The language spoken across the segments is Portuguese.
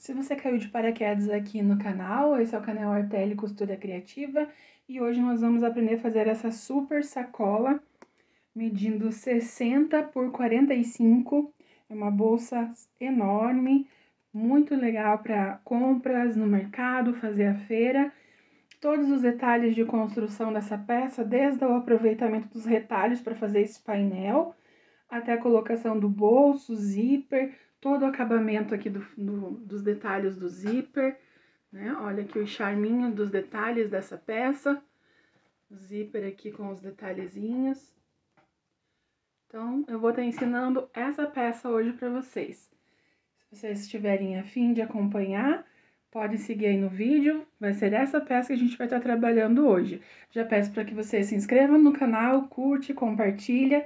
Se você caiu de paraquedas aqui no canal, esse é o canal Artelli Costura Criativa e hoje nós vamos aprender a fazer essa super sacola medindo 60 por 45. É uma bolsa enorme, muito legal para compras no mercado, fazer a feira. Todos os detalhes de construção dessa peça, desde o aproveitamento dos retalhos para fazer esse painel, até a colocação do bolso, zíper, todo o acabamento aqui dos detalhes do zíper, né? Olha aqui o charminho dos detalhes dessa peça, o zíper aqui com os detalhezinhos. Então, eu vou estar ensinando essa peça hoje para vocês. Se vocês estiverem a fim de acompanhar, pode seguir aí no vídeo, vai ser essa peça que a gente vai estar trabalhando hoje. Já peço para que vocês se inscrevam no canal, curte, compartilha,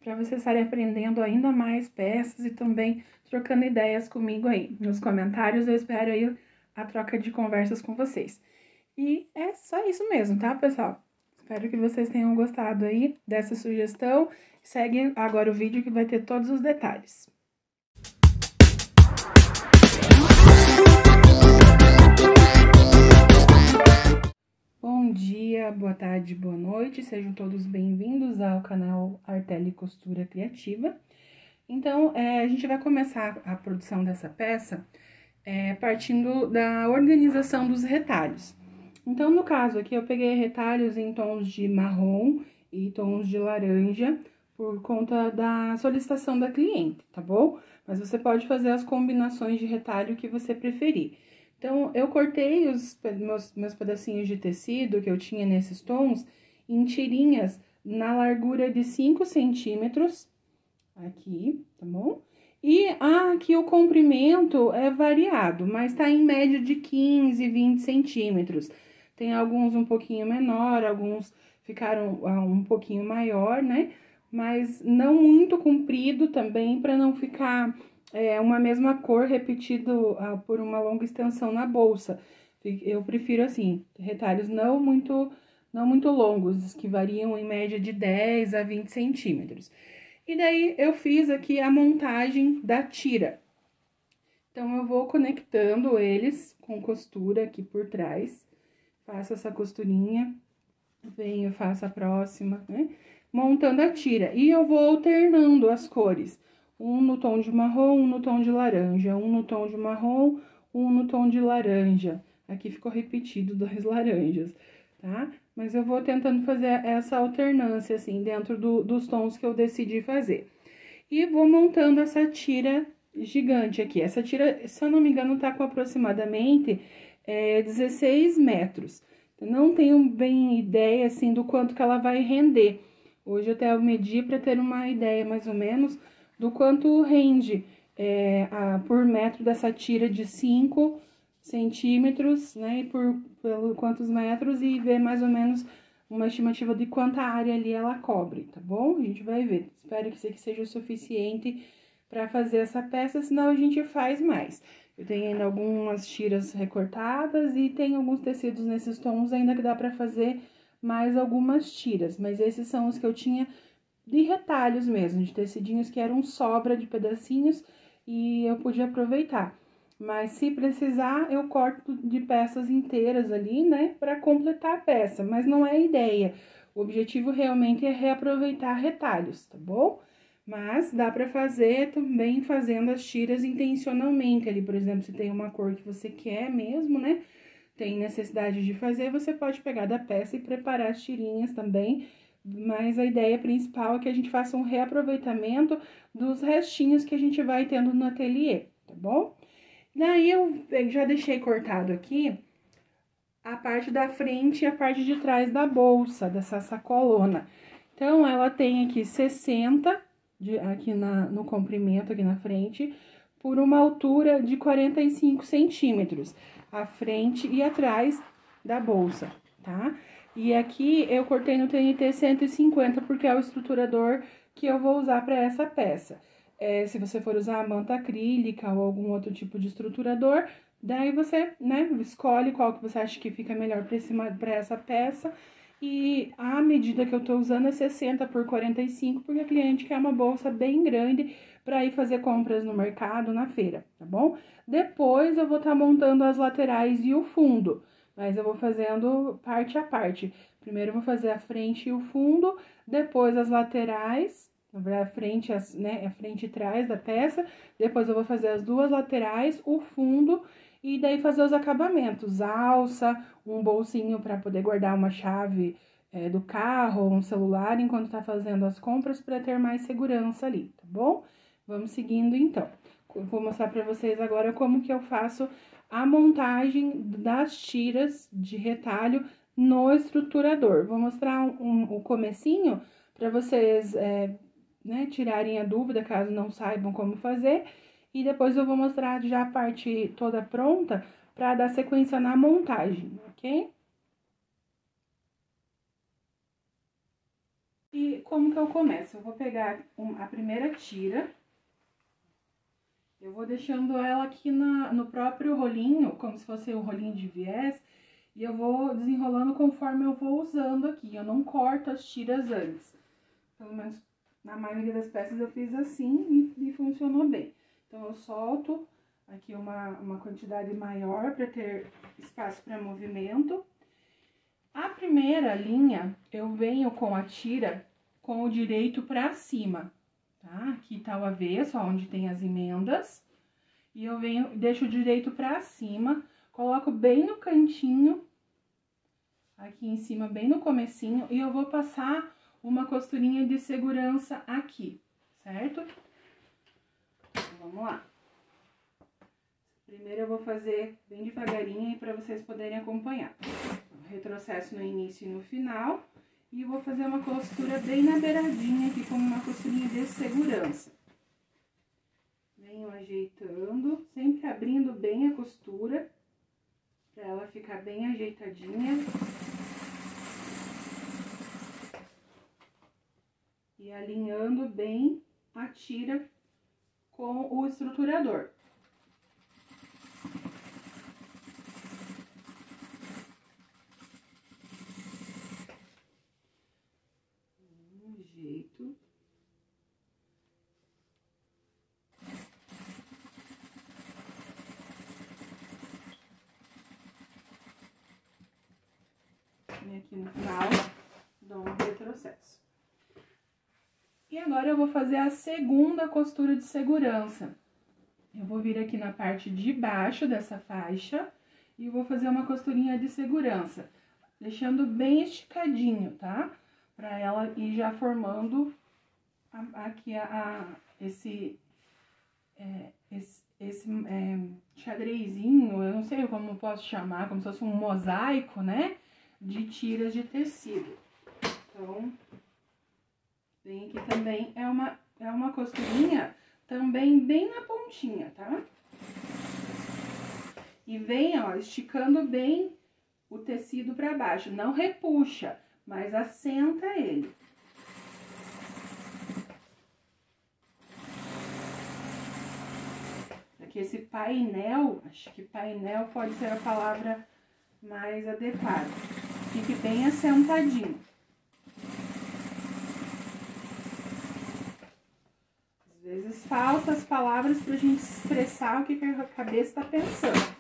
para vocês estarem aprendendo ainda mais peças e também trocando ideias comigo aí. Nos comentários eu espero aí a troca de conversas com vocês. E é só isso mesmo, tá, pessoal? Espero que vocês tenham gostado aí dessa sugestão. Segue agora o vídeo que vai ter todos os detalhes. Bom dia, boa tarde, boa noite, sejam todos bem-vindos ao canal Artelli Costura Criativa. Então, a gente vai começar a produção dessa peça partindo da organização dos retalhos. Então, no caso aqui, eu peguei retalhos em tons de marrom e tons de laranja por conta da solicitação da cliente, tá bom? Mas você pode fazer as combinações de retalho que você preferir. Então, eu cortei os meus pedacinhos de tecido que eu tinha nesses tons em tirinhas na largura de 5 centímetros, aqui, tá bom? E aqui o comprimento é variado, mas tá em média de 15, 20 centímetros. Tem alguns um pouquinho menor, alguns ficaram um pouquinho maior, né? Mas não muito comprido também, para não ficar uma mesma cor repetido por uma longa extensão na bolsa. Eu prefiro assim, retalhos não muito longos, que variam em média de 10 a 20 centímetros. E daí, eu fiz aqui a montagem da tira. Então, eu vou conectando eles com costura aqui por trás. Faço essa costurinha, venho, faço a próxima, né? Montando a tira. E eu vou alternando as cores. Um no tom de marrom, um no tom de laranja. Um no tom de marrom, um no tom de laranja. Aqui ficou repetido 2 laranjas, tá? Mas eu vou tentando fazer essa alternância, assim, dentro dos tons que eu decidi fazer. E vou montando essa tira gigante aqui. Essa tira, se eu não me engano, tá com aproximadamente 16 metros. Não tenho bem ideia, assim, do quanto que ela vai render. Hoje até eu medi para ter uma ideia, mais ou menos, do quanto rende por metro dessa tira de 5 centímetros, né, e por quantos metros, e ver mais ou menos uma estimativa de quanta área ali ela cobre, tá bom? A gente vai ver. Espero que isso aqui seja o suficiente para fazer essa peça, senão a gente faz mais. Eu tenho ainda algumas tiras recortadas e tem alguns tecidos nesses tons ainda que dá para fazer mais algumas tiras, mas esses são os que eu tinha de retalhos mesmo, de tecidinhos que eram sobra de pedacinhos e eu pude aproveitar. Mas se precisar, eu corto de peças inteiras ali, né, para completar a peça, mas não é a ideia. O objetivo realmente é reaproveitar retalhos, tá bom? Mas dá para fazer também fazendo as tiras intencionalmente ali, por exemplo, se tem uma cor que você quer mesmo, né, tem necessidade de fazer, você pode pegar da peça e preparar as tirinhas também, mas a ideia principal é que a gente faça um reaproveitamento dos restinhos que a gente vai tendo no ateliê, tá bom? Daí, eu já deixei cortado aqui a parte da frente e a parte de trás da bolsa, dessa sacolona. Então, ela tem aqui 60, aqui no comprimento, aqui na frente, por uma altura de 45 centímetros, a frente e atrás da bolsa, tá? E aqui, eu cortei no TNT 150, porque é o estruturador que eu vou usar para essa peça. Se você for usar a manta acrílica ou algum outro tipo de estruturador, daí você, né, escolhe qual que você acha que fica melhor para essa peça. E a medida que eu tô usando é 60 por 45, porque a cliente quer uma bolsa bem grande para ir fazer compras no mercado, na feira, tá bom? Depois eu vou estar montando as laterais e o fundo, mas eu vou fazendo parte a parte. Primeiro eu vou fazer a frente e o fundo, depois as laterais, a frente, né, a frente e trás da peça, depois eu vou fazer as duas laterais, o fundo, e daí fazer os acabamentos, alça, um bolsinho para poder guardar uma chave do carro ou um celular enquanto tá fazendo as compras para ter mais segurança ali, tá bom? Vamos seguindo então. Vou mostrar para vocês agora como que eu faço a montagem das tiras de retalho no estruturador. Vou mostrar o comecinho para vocês né, tirarem a dúvida caso não saibam como fazer. E depois eu vou mostrar já a parte toda pronta para dar sequência na montagem, ok? E como que eu começo? Eu vou pegar a primeira tira, eu vou deixando ela aqui no próprio rolinho, como se fosse o rolinho de viés, e eu vou desenrolando conforme eu vou usando aqui, eu não corto as tiras antes. Pelo menos na maioria das peças eu fiz assim e funcionou bem. Então, eu solto aqui uma quantidade maior para ter espaço para movimento. A primeira linha, eu venho com a tira com o direito para cima, tá? Aqui tá o avesso, onde tem as emendas. E eu deixo o direito para cima, coloco bem no cantinho, aqui em cima, bem no comecinho, e eu vou passar uma costurinha de segurança aqui, certo? Então, vamos lá. Primeiro eu vou fazer bem devagarinho para vocês poderem acompanhar. Retrocesso no início e no final. E eu vou fazer uma costura bem na beiradinha aqui, como uma costurinha de segurança. Venho ajeitando, sempre abrindo bem a costura, para ela ficar bem ajeitadinha. E alinhando bem a tira com o estruturador. Jeito. E aqui no final, dou um retrocesso. E agora eu vou fazer a segunda costura de segurança. Eu vou vir aqui na parte de baixo dessa faixa e vou fazer uma costurinha de segurança, deixando bem esticadinho, tá? Pra ela ir já formando aqui esse xadrezinho, eu não sei como posso chamar, como se fosse um mosaico, né? De tiras de tecido. Então, vem aqui também, é uma costurinha também bem na pontinha, tá? E vem, ó, esticando bem o tecido pra baixo, não repuxa, mas assenta ele. Aqui esse painel, acho que painel pode ser a palavra mais adequada. Fique bem assentadinho. Às vezes faltam as palavras pra gente expressar o que a cabeça tá pensando.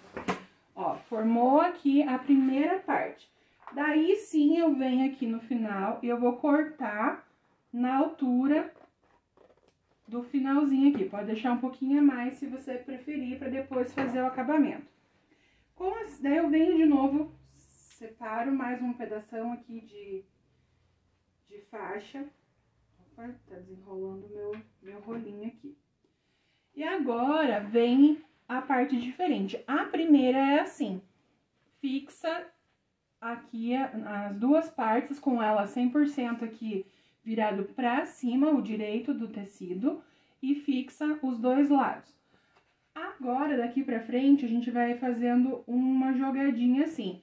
Ó, formou aqui a primeira parte. Daí, sim, eu venho aqui no final e eu vou cortar na altura do finalzinho aqui. Pode deixar um pouquinho a mais se você preferir, para depois fazer o acabamento. Daí, eu venho de novo, separo mais um pedação aqui de faixa. Opa, tá desenrolando meu rolinho aqui. E agora, vem a parte diferente. A primeira é assim, fixa aqui as duas partes com ela 100% aqui virado pra cima, o direito do tecido, e fixa os dois lados. Agora, daqui pra frente, a gente vai fazendo uma jogadinha assim.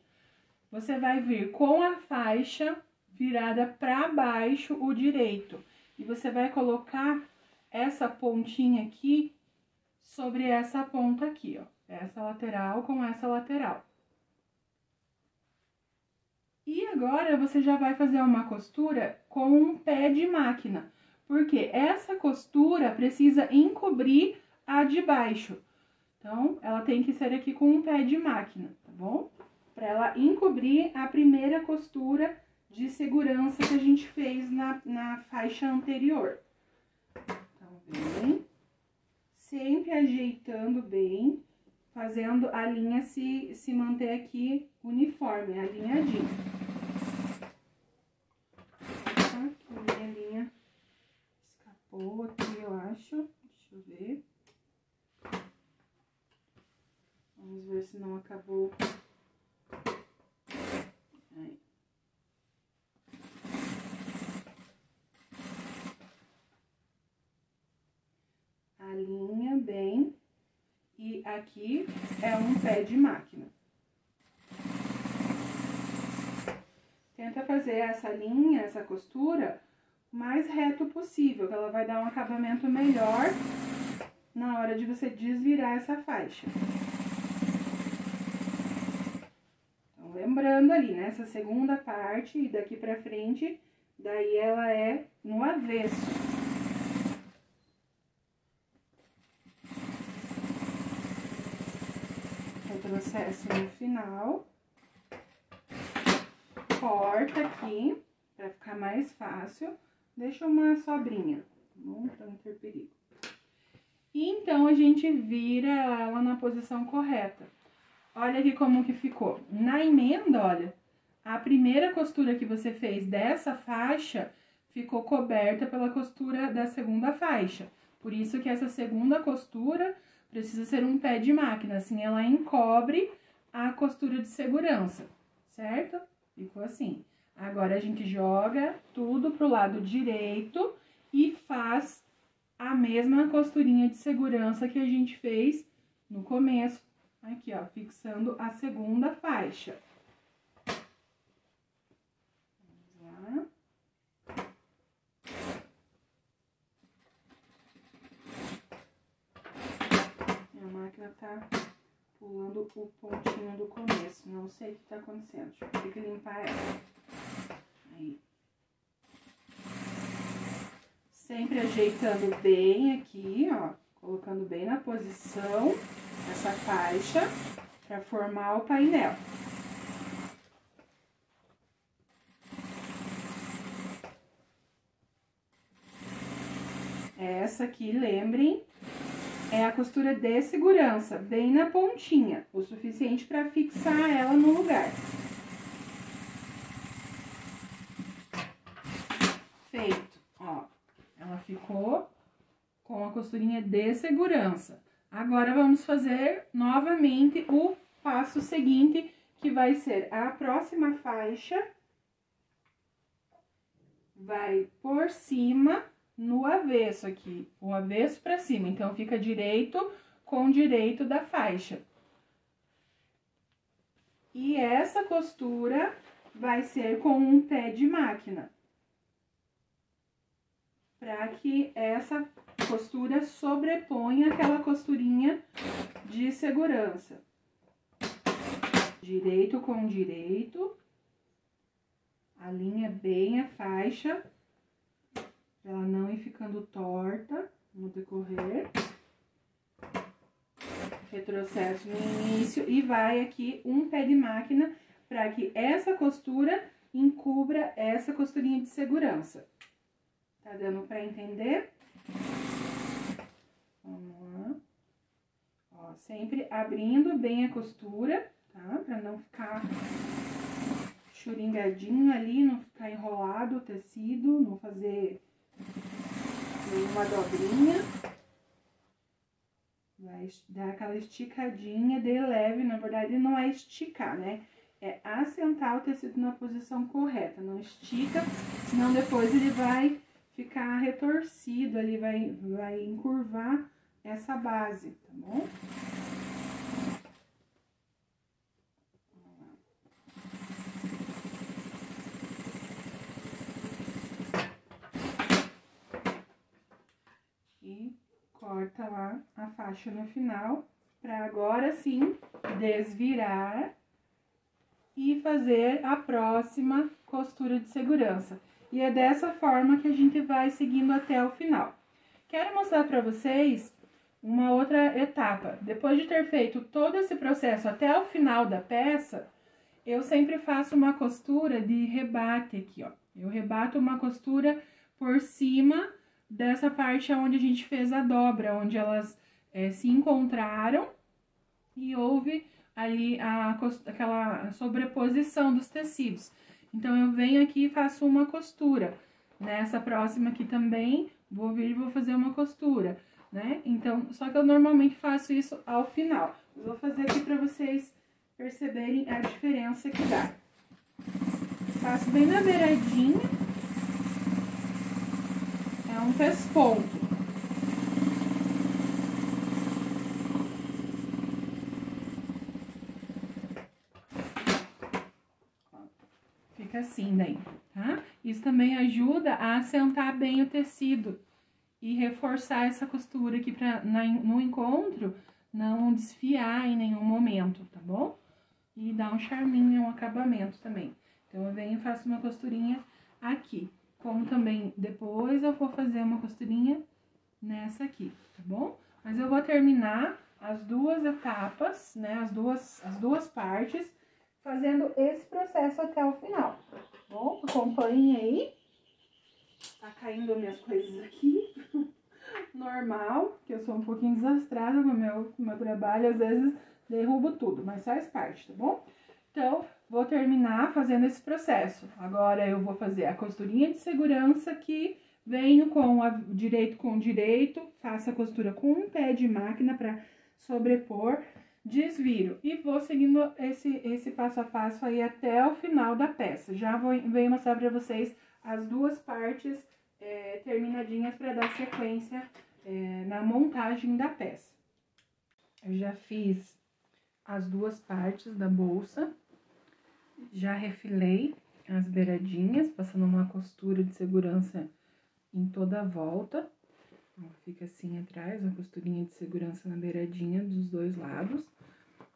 Você vai vir com a faixa virada pra baixo, o direito, e você vai colocar essa pontinha aqui sobre essa ponta aqui, ó. Essa lateral com essa lateral. E agora, você já vai fazer uma costura com um pé de máquina. porque essa costura precisa encobrir a de baixo. Então, ela tem que ser aqui com um pé de máquina, tá bom? Para ela encobrir a primeira costura de segurança que a gente fez na faixa anterior. Então, vem, sempre ajeitando bem, fazendo a linha se manter aqui uniforme, alinhadinha. Aqui, minha linha escapou aqui, eu acho. Deixa eu ver. Vamos ver se não acabou. Aí. Alinha bem. E aqui é um pé de máquina. Tenta fazer essa linha, essa costura, o mais reto possível, que ela vai dar um acabamento melhor na hora de você desvirar essa faixa. Então, lembrando ali, né, essa segunda parte e daqui pra frente, daí ela é no avesso. Retrocesso no final. Corta aqui, pra ficar mais fácil. Deixa uma sobrinha, tá bom? Pra não ter perigo. E então, a gente vira ela na posição correta. Olha aqui como que ficou. Na emenda, olha, a primeira costura que você fez dessa faixa ficou coberta pela costura da segunda faixa. Por isso que essa segunda costura precisa ser um pé de máquina, assim ela encobre a costura de segurança, certo? Ficou assim. Agora, a gente joga tudo pro lado direito e faz a mesma costurinha de segurança que a gente fez no começo. Aqui, ó, fixando a segunda faixa. Vamos lá. Minha máquina tá pulando o pontinho do começo. Não sei o que tá acontecendo. Deixa eu ter que limpar ela. Aí. Sempre ajeitando bem aqui, ó. Colocando bem na posição essa faixa para formar o painel. Essa aqui, lembrem, é a costura de segurança, bem na pontinha, o suficiente para fixar ela no lugar. Feito, ó, ela ficou com a costurinha de segurança. Agora, vamos fazer novamente o passo seguinte, que vai ser a próxima faixa, vai por cima, no avesso aqui, o avesso pra cima. Então, fica direito com direito da faixa. E essa costura vai ser com um pé de máquina. Pra que essa costura sobreponha aquela costurinha de segurança. Direito com direito. Alinha bem a faixa, pra ela não ir ficando torta no decorrer. Retrocesso no início e vai aqui um pé de máquina para que essa costura encubra essa costurinha de segurança. Tá dando pra entender? Vamos lá. Ó, sempre abrindo bem a costura, tá? Pra não ficar churingadinho ali, não ficar enrolado o tecido, não fazer nenhuma dobrinha. Vai dar aquela esticadinha de leve, na verdade não é esticar, né? É assentar o tecido na posição correta, não estica, senão depois ele vai ficar retorcido ali, vai encurvar essa base, tá bom? E corta lá a faixa no final, pra agora sim desvirar e fazer a próxima costura de segurança. E é dessa forma que a gente vai seguindo até o final. Quero mostrar para vocês uma outra etapa. Depois de ter feito todo esse processo até o final da peça, eu sempre faço uma costura de rebate aqui, ó. Eu rebato uma costura por cima dessa parte onde a gente fez a dobra, onde elas se encontraram e houve ali aquela sobreposição dos tecidos. Então, eu venho aqui e faço uma costura. Nessa próxima aqui também, vou vir e vou fazer uma costura, né? Então, só que eu normalmente faço isso ao final. Eu vou fazer aqui pra vocês perceberem a diferença que dá. Faço bem na beiradinha. É um pesponto. Fica assim daí, tá? Isso também ajuda a assentar bem o tecido e reforçar essa costura aqui pra no encontro não desfiar em nenhum momento, tá bom? E dá um charminho, um acabamento também. Então, eu venho e faço uma costurinha aqui. Como também depois eu vou fazer uma costurinha nessa aqui, tá bom? Mas eu vou terminar as duas etapas, né? As duas partes, fazendo esse processo até o final, tá bom? Acompanhem aí. Tá caindo minhas coisas aqui. Normal, que eu sou um pouquinho desastrada com o meu trabalho, às vezes derrubo tudo, mas faz parte, tá bom? Então, vou terminar fazendo esse processo. Agora, eu vou fazer a costurinha de segurança que venho com direito com direito, faço a costura com um pé de máquina para sobrepor, desviro. E vou seguindo esse passo a passo aí até o final da peça. Já venho mostrar para vocês as duas partes terminadinhas para dar sequência na montagem da peça. Eu já fiz as duas partes da bolsa, já refilei as beiradinhas, passando uma costura de segurança em toda a volta. Fica assim atrás, uma costurinha de segurança na beiradinha dos dois lados.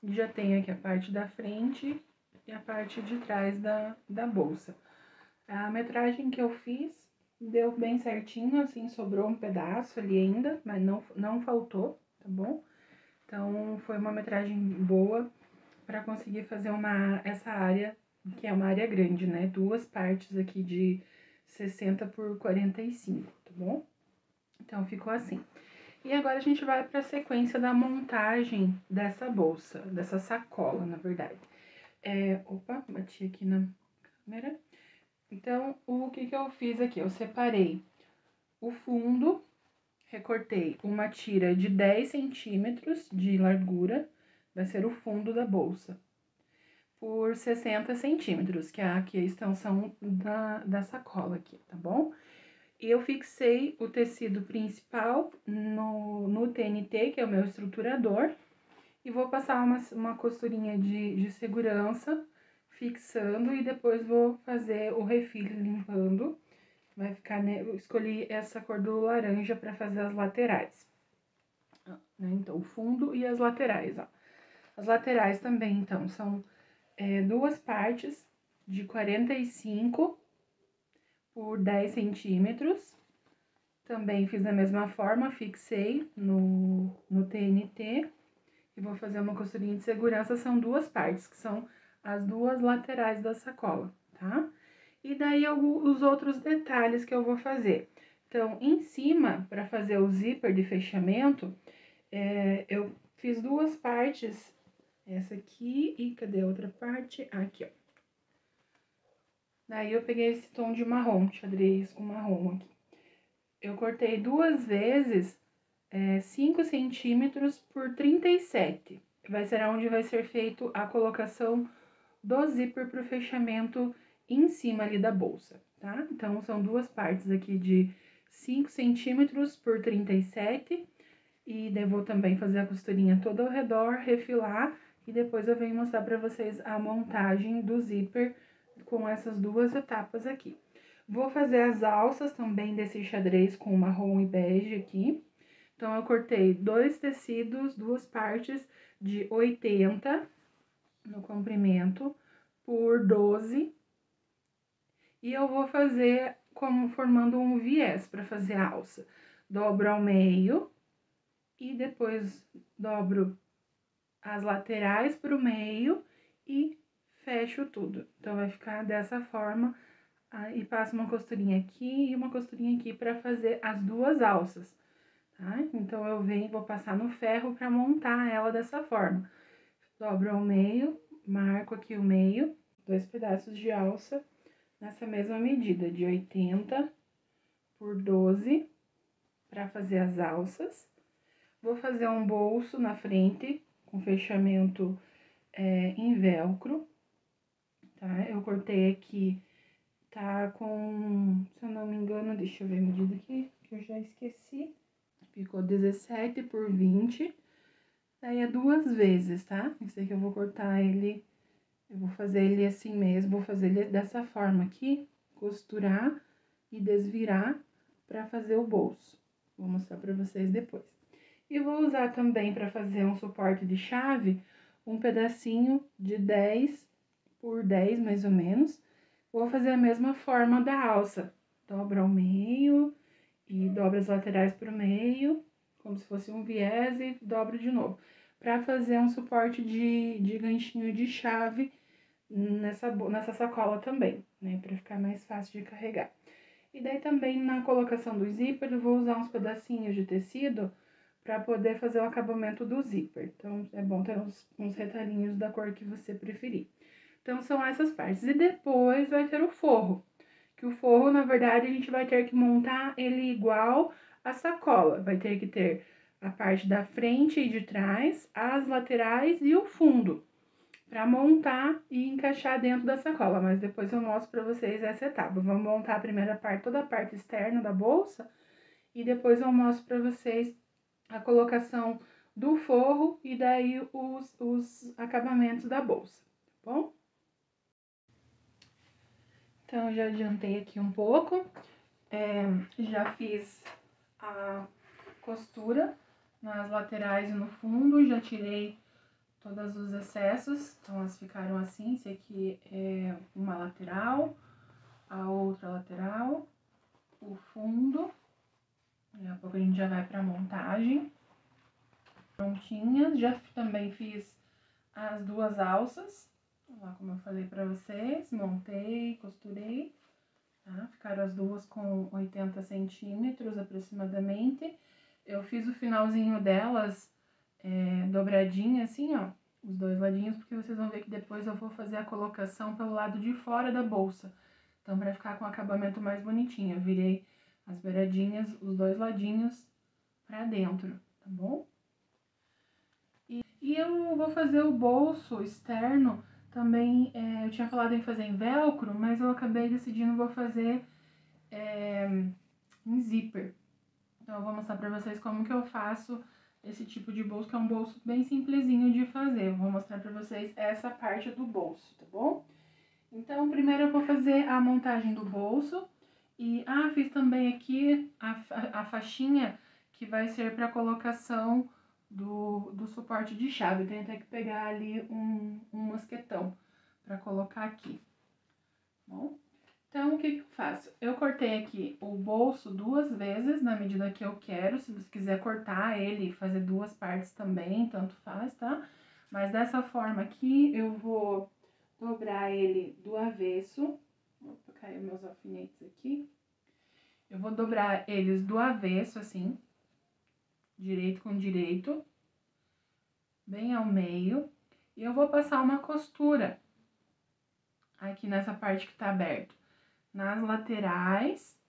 E já tenho aqui a parte da frente e a parte de trás da bolsa. A metragem que eu fiz deu bem certinho, assim, sobrou um pedaço ali ainda, mas não faltou, tá bom? Então, foi uma metragem boa para conseguir fazer essa área, que é uma área grande, né? Duas partes aqui de 60 por 45, tá bom? Então, ficou assim. E agora a gente vai para a sequência da montagem dessa bolsa, dessa sacola, na verdade. Opa, bati aqui na câmera. Então, o que eu fiz aqui? Eu separei o fundo, recortei uma tira de 10 centímetros de largura, vai ser o fundo da bolsa, por 60 centímetros, que é aqui a extensão da sacola aqui, tá bom? E eu fixei o tecido principal no TNT, que é o meu estruturador, e vou passar uma costurinha de segurança, fixando, e depois vou fazer o refile limpando. Vai ficar, né? Eu escolhi essa cor do laranja para fazer as laterais. Então, o fundo e as laterais, ó. As laterais também, então, são duas partes de 45 por 10 centímetros. Também fiz da mesma forma, fixei no TNT. E vou fazer uma costurinha de segurança, são duas partes, que são as duas laterais da sacola, tá? E daí, os outros detalhes que eu vou fazer. Então, em cima, para fazer o zíper de fechamento, eu fiz duas partes, essa aqui e cadê a outra parte? Aqui, ó. Daí, eu peguei esse tom de marrom, xadrez com marrom aqui. Eu cortei duas vezes 5 centímetros por 37. Vai ser onde vai ser feito a colocação do zíper pro fechamento em cima ali da bolsa, tá? Então, são duas partes aqui de 5 centímetros por 37. E daí vou também fazer a costurinha toda ao redor, refilar. E depois eu venho mostrar pra vocês a montagem do zíper com essas duas etapas aqui. Vou fazer as alças também desse xadrez com marrom e bege aqui. Então, eu cortei dois tecidos, duas partes de 80 no comprimento por 12. E eu vou fazer como formando um viés para fazer a alça. Dobro ao meio e depois dobro as laterais para o meio e fecho tudo. Então, vai ficar dessa forma, e passo uma costurinha aqui e uma costurinha aqui para fazer as duas alças, tá? Então, eu vou passar no ferro para montar ela dessa forma. Dobro ao meio, marco aqui o meio, 2 pedaços de alça nessa mesma medida, de 80 por 12, para fazer as alças. Vou fazer um bolso na frente, com fechamento em velcro, tá? Eu cortei aqui, tá com, se eu não me engano, deixa eu ver a medida aqui, que eu já esqueci. Ficou 17 por 20, daí é 2 vezes, tá? Esse aqui eu vou cortar ele, eu vou fazer ele assim mesmo, vou fazer ele dessa forma aqui, costurar e desvirar pra fazer o bolso. Vou mostrar pra vocês depois. E vou usar também para fazer um suporte de chave, um pedacinho de 10 por 10, mais ou menos. Vou fazer a mesma forma da alça. Dobra ao meio e dobra as laterais para o meio, como se fosse um viés, e dobro de novo. Para fazer um suporte de ganchinho de chave nessa sacola também, né? Para ficar mais fácil de carregar. E daí também na colocação do zíper, eu vou usar uns pedacinhos de tecido para poder fazer o acabamento do zíper. Então, é bom ter uns retalhinhos da cor que você preferir. Então, são essas partes. E depois vai ter o forro, que o forro, na verdade, a gente vai ter que montar ele igual a sacola. Vai ter que ter a parte da frente e de trás, as laterais e o fundo, para montar e encaixar dentro da sacola. Mas depois eu mostro para vocês essa etapa. Vamos montar a primeira parte, toda a parte externa da bolsa, e depois eu mostro para vocês a colocação do forro e daí os acabamentos da bolsa, tá bom? Então, eu já adiantei aqui um pouco, já fiz a costura nas laterais e no fundo, já tirei todos os excessos, então elas ficaram assim. Esse aqui é uma lateral, a outra lateral, o fundo, daqui a pouco a gente já vai pra montagem. Prontinhas, já também fiz as 2 alças, lá como eu falei pra vocês, montei, costurei, tá? Ficaram as duas com 80 centímetros aproximadamente. Eu fiz o finalzinho delas dobradinha assim, ó, os 2 ladinhos, porque vocês vão ver que depois eu vou fazer a colocação pelo lado de fora da bolsa. Então, pra ficar com o acabamento mais bonitinho, eu virei as beiradinhas, os 2 ladinhos pra dentro, tá bom? E eu vou fazer o bolso externo também, eu tinha falado em fazer em velcro, mas eu acabei decidindo vou fazer em zíper. Então, eu vou mostrar pra vocês como que eu faço esse tipo de bolso, que é um bolso bem simplesinho de fazer. Eu vou mostrar pra vocês essa parte do bolso, tá bom? Então, primeiro eu vou fazer a montagem do bolso. E, fiz também aqui a faixinha que vai ser pra colocação do suporte de chave. Eu tenho até que pegar ali um mosquetão pra colocar aqui, tá bom? Então, o que que eu faço? Eu cortei aqui o bolso 2 vezes, na medida que eu quero. Se você quiser cortar ele e fazer 2 partes também, tanto faz, tá? Mas dessa forma aqui, eu vou dobrar ele do avesso. Opa, caiu meus alfinetes aqui. Eu vou dobrar eles do avesso, assim, direito com direito, bem ao meio. E eu vou passar uma costura aqui nessa parte que tá aberta, nas laterais,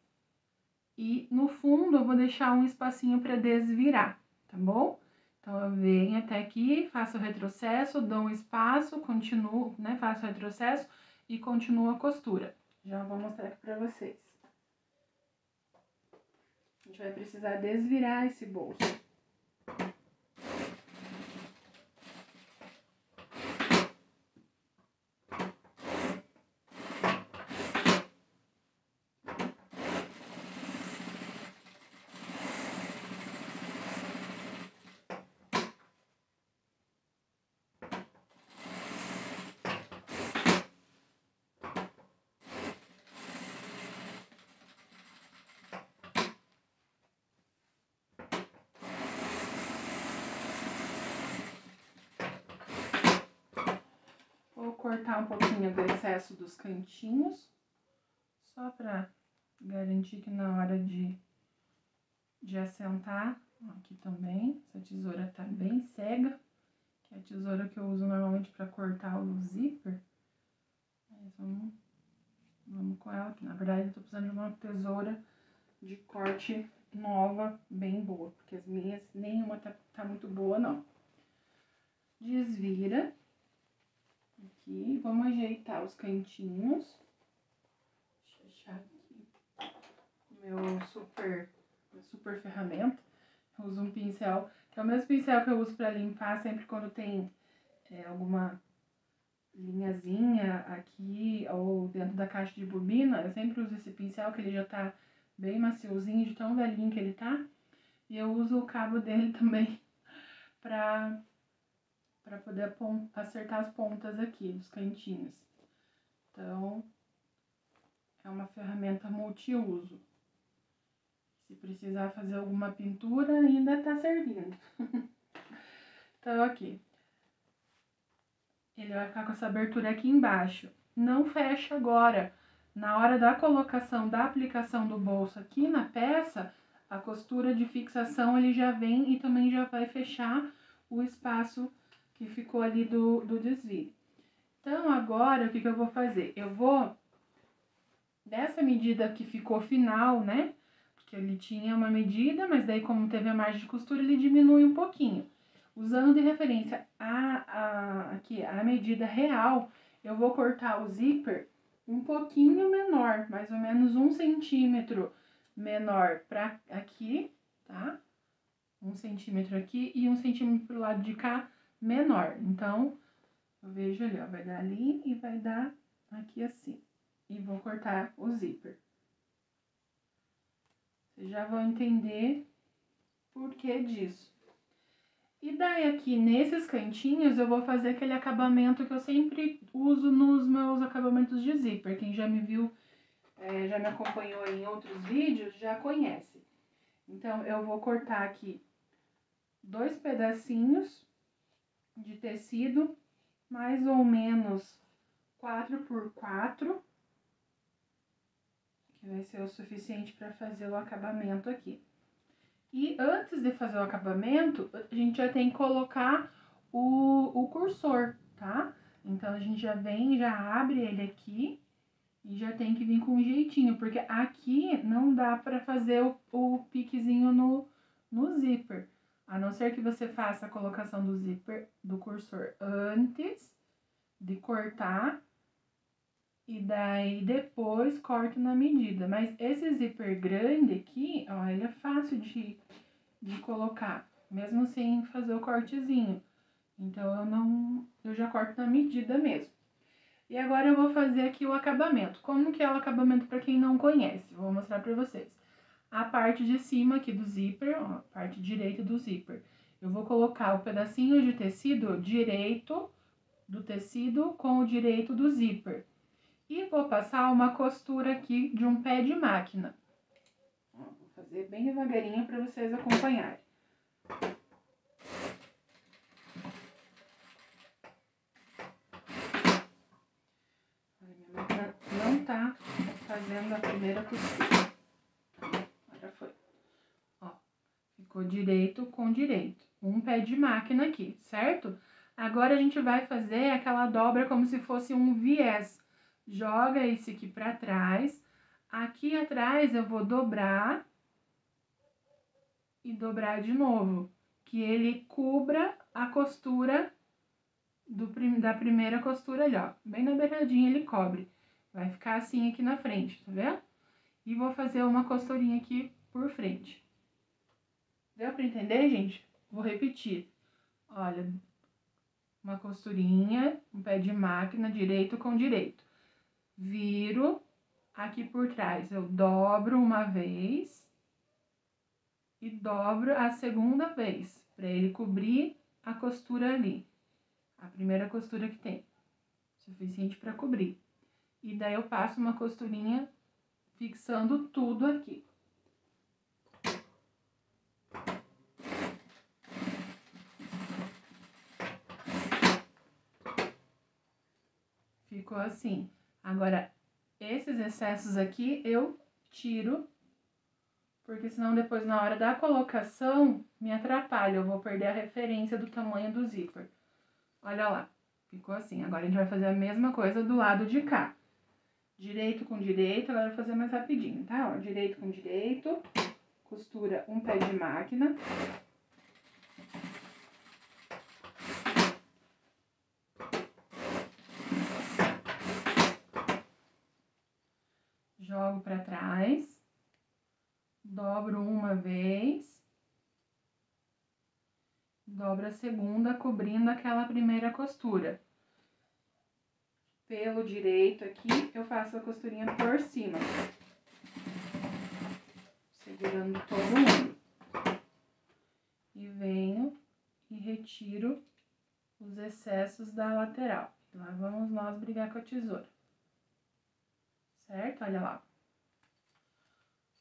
e no fundo eu vou deixar um espacinho para desvirar, tá bom? Então, eu venho até aqui, faço o retrocesso, dou um espaço, continuo, né? Faço o retrocesso e continuo a costura. Já vou mostrar aqui pra vocês. A gente vai precisar desvirar esse bolso. cortar um pouquinho do excesso dos cantinhos, só pra garantir que na hora de assentar, aqui também, essa tesoura tá bem cega, que é a tesoura que eu uso normalmente pra cortar o zíper. Mas vamos com ela, que na verdade eu tô precisando de uma tesoura de corte nova, bem boa, porque as minhas, nenhuma tá muito boa, não. Desvira aqui, vamos ajeitar os cantinhos. Deixa eu achar aqui minha super ferramenta. Eu uso um pincel, que é o mesmo pincel que eu uso pra limpar sempre quando tem alguma linhazinha aqui ou dentro da caixa de bobina. Eu sempre uso esse pincel, que ele já tá bem maciozinho, de tão velhinho que ele tá. E eu uso o cabo dele também pra poder acertar as pontas aqui, dos cantinhos. Então, é uma ferramenta multiuso. Se precisar fazer alguma pintura, ainda tá servindo. Então, aqui. Ele vai ficar com essa abertura aqui embaixo. Não fecha agora. Na hora da colocação da aplicação do bolso aqui na peça, a costura de fixação ele já vem e também já vai fechar o espaço que ficou ali do desvio. Então, agora, o que eu vou fazer? Eu vou, dessa medida que ficou final, né? Porque ele tinha uma medida, mas daí como teve a margem de costura, ele diminui um pouquinho. Usando de referência aqui, a medida real, eu vou cortar o zíper um pouquinho menor, mais ou menos 1 centímetro menor pra aqui, tá? 1 centímetro aqui e 1 centímetro pro lado de cá menor. Então, eu vejo ali, ó, vai dar ali e vai dar aqui assim. E vou cortar o zíper. Vocês já vão entender por que disso. E daí aqui nesses cantinhos eu vou fazer aquele acabamento que eu sempre uso nos meus acabamentos de zíper. Quem já me viu, já me acompanhou em outros vídeos, já conhece. Então, eu vou cortar aqui 2 pedacinhos de tecido, mais ou menos 4 por 4, que vai ser o suficiente para fazer o acabamento aqui. E antes de fazer o acabamento, a gente já tem que colocar o cursor, tá? Então, a gente já vem, já abre ele aqui e já tem que vir com um jeitinho, porque aqui não dá pra fazer o piquezinho no zíper. A não ser que você faça a colocação do zíper, do cursor, antes de cortar. E daí, depois, corto na medida. Mas esse zíper grande aqui, ó, ele é fácil de colocar, mesmo sem fazer o cortezinho. Então, eu já corto na medida mesmo. E agora eu vou fazer aqui o acabamento. Como que é o acabamento para quem não conhece? Vou mostrar para vocês. A parte de cima aqui do zíper, ó, a parte direita do zíper. Eu vou colocar o pedacinho de tecido direito do tecido com o direito do zíper. E vou passar uma costura aqui de um pé de máquina. Ó, vou fazer bem devagarinho para vocês acompanharem. Minha máquina não tá fazendo a primeira costura. Agora foi. Ó, ficou direito com direito. Um pé de máquina aqui, certo? Agora a gente vai fazer aquela dobra como se fosse um viés. Joga esse aqui pra trás. Aqui atrás eu vou dobrar e dobrar de novo, que ele cubra a costura da primeira costura ali, ó. Bem na beiradinha ele cobre. Vai ficar assim aqui na frente, tá vendo? E vou fazer uma costurinha aqui por frente. Deu pra entender, gente? Vou repetir. Olha, uma costurinha, um pé de máquina, direito com direito. Viro aqui por trás, eu dobro uma vez e dobro a segunda vez, pra ele cobrir a costura ali. A primeira costura que tem, suficiente pra cobrir. E daí eu passo uma costurinha fixando tudo aqui. Ficou assim. Agora, esses excessos aqui eu tiro, porque senão depois na hora da colocação me atrapalha. Eu vou perder a referência do tamanho do zíper. Olha lá, ficou assim. Agora a gente vai fazer a mesma coisa do lado de cá. Direito com direito, agora eu vou fazer mais rapidinho, tá? Ó, direito com direito, costura um pé de máquina. Jogo pra trás, dobro uma vez, dobro a segunda, cobrindo aquela primeira costura. Pelo direito aqui, eu faço a costurinha por cima, segurando todo mundo. E venho e retiro os excessos da lateral. Lá vamos nós brigar com a tesoura. Certo? Olha lá.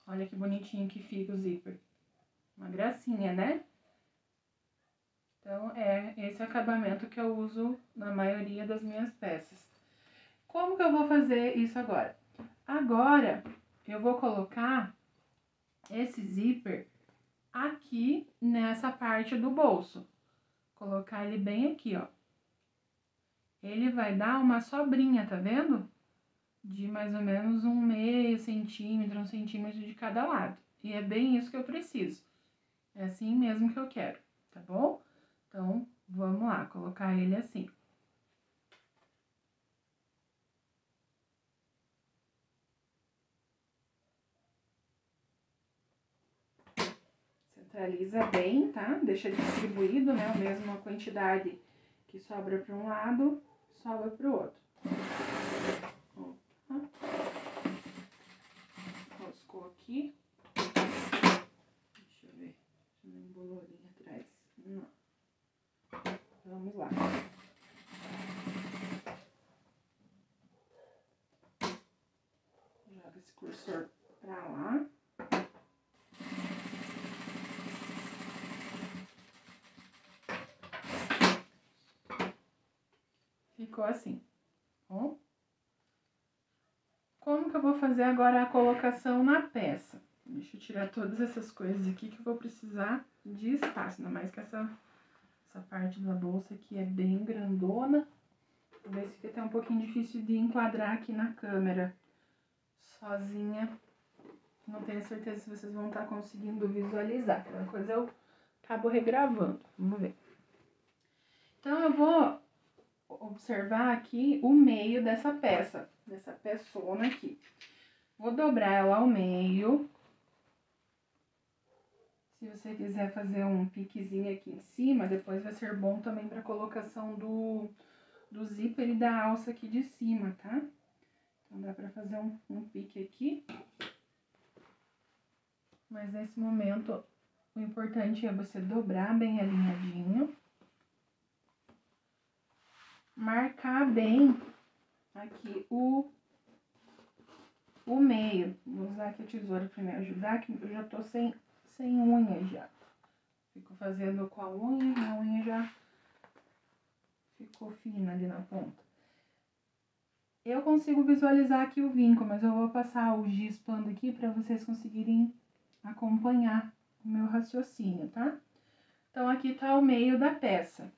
Olha que bonitinho que fica o zíper. Uma gracinha, né? Então, é esse acabamento que eu uso na maioria das minhas peças. Como que eu vou fazer isso agora? Agora, eu vou colocar esse zíper aqui nessa parte do bolso. Colocar ele bem aqui, ó. Ele vai dar uma sobrinha, tá vendo? De mais ou menos meio centímetro, 1 centímetro de cada lado. E é bem isso que eu preciso. É assim mesmo que eu quero, tá bom? Então, vamos lá, colocar ele assim. Centraliza bem, tá? Deixa distribuído, né? A mesma quantidade que sobra para um lado, sobra para o outro. Opa. Roscou aqui. Deixa eu ver se não embolou ali atrás. Não. Vamos lá. Joga esse cursor pra lá. Ficou assim, bom? Como que eu vou fazer agora a colocação na peça? Deixa eu tirar todas essas coisas aqui que eu vou precisar de espaço, ainda mais que essa parte da bolsa aqui é bem grandona. Talvez fique até um pouquinho difícil de enquadrar aqui na câmera sozinha. Não tenho certeza se vocês vão estar conseguindo visualizar. Qualquer coisa eu acabo regravando. Vamos ver. Então, eu vou observar aqui o meio dessa peça, dessa peçona aqui. Vou dobrar ela ao meio. Se você quiser fazer um piquezinho aqui em cima, depois vai ser bom também para colocação do zíper e da alça aqui de cima, tá? Então, dá pra fazer um pique aqui. Mas nesse momento, o importante é você dobrar bem alinhadinho. Marcar bem aqui o meio. Vou usar aqui a tesoura pra me ajudar, que eu já tô sem unha já. Fico fazendo com a unha já ficou fina ali na ponta. Eu consigo visualizar aqui o vinco, mas eu vou passar o giz pano aqui para vocês conseguirem acompanhar o meu raciocínio, tá? Então, aqui tá o meio da peça.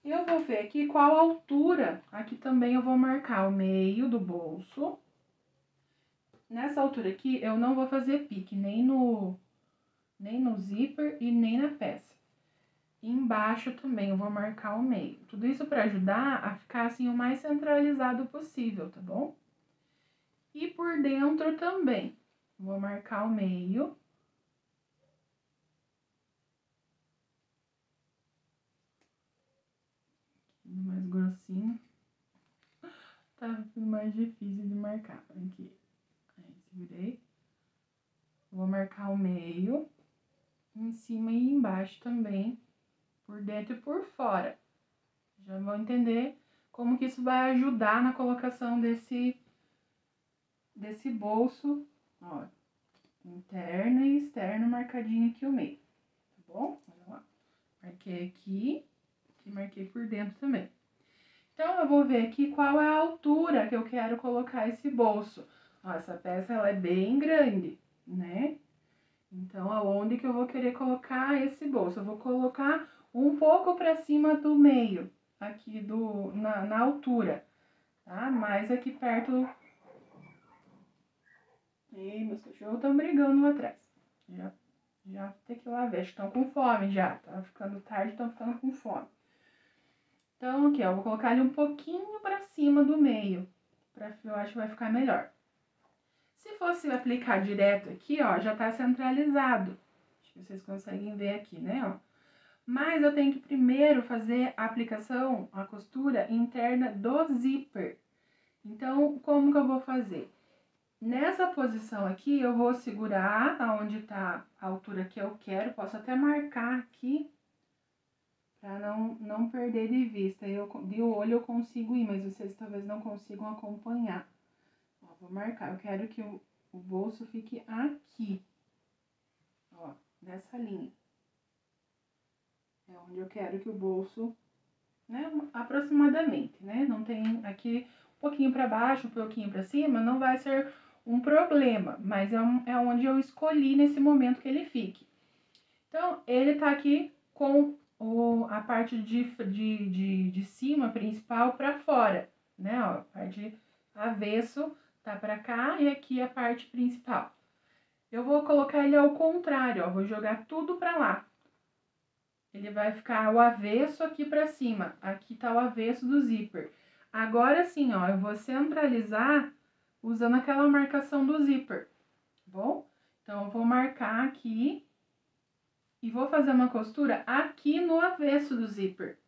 Eu vou ver aqui qual altura, aqui também eu vou marcar o meio do bolso. Nessa altura aqui, eu não vou fazer pique nem no zíper e nem na peça. E embaixo também eu vou marcar o meio. Tudo isso para ajudar a ficar assim o mais centralizado possível, tá bom? E por dentro também. Vou marcar o meio. Mais grossinho. Tá ficando mais difícil de marcar. Aqui. Aí, segurei. Vou marcar o meio. Em cima e embaixo também. Por dentro e por fora. Já vão entender como que isso vai ajudar na colocação desse bolso, ó, interno e externo marcadinho aqui o meio, tá bom? Olha lá, marquei aqui e marquei por dentro também. Então, eu vou ver aqui qual é a altura que eu quero colocar esse bolso. Ó, essa peça, ela é bem grande, né? Então, aonde que eu vou querer colocar esse bolso? Eu vou colocar um pouco pra cima do meio, aqui na altura, tá? Mais aqui perto. Ih, meus cachorros estão brigando lá atrás. Já tem que ir lá ver, estão com fome já. Tá ficando tarde, estão ficando com fome. Então, aqui, ó, vou colocar ele um pouquinho pra cima do meio, eu acho que vai ficar melhor. Se fosse aplicar direto aqui, ó, já tá centralizado. Acho que vocês conseguem ver aqui, né, ó. Mas eu tenho que primeiro fazer a aplicação, a costura interna do zíper. Então, como que eu vou fazer? Nessa posição aqui, eu vou segurar aonde tá a altura que eu quero. Posso até marcar aqui, pra não perder de vista. De olho eu consigo ir, mas vocês talvez não consigam acompanhar. Ó, vou marcar. Eu quero que o bolso fique aqui. Ó, nessa linha. É onde eu quero que o bolso, né, aproximadamente, né? Não tem aqui um pouquinho pra baixo, um pouquinho pra cima, não vai ser um problema, mas é onde eu escolhi nesse momento que ele fique. Então, ele tá aqui com a parte de cima principal pra fora, né? Ó, a parte avesso tá pra cá e aqui a parte principal. Eu vou colocar ele ao contrário, ó, vou jogar tudo pra lá. Ele vai ficar o avesso aqui pra cima, aqui tá o avesso do zíper. Agora sim, ó, eu vou centralizar usando aquela marcação do zíper, tá bom? Então, eu vou marcar aqui e vou fazer uma costura aqui no avesso do zíper.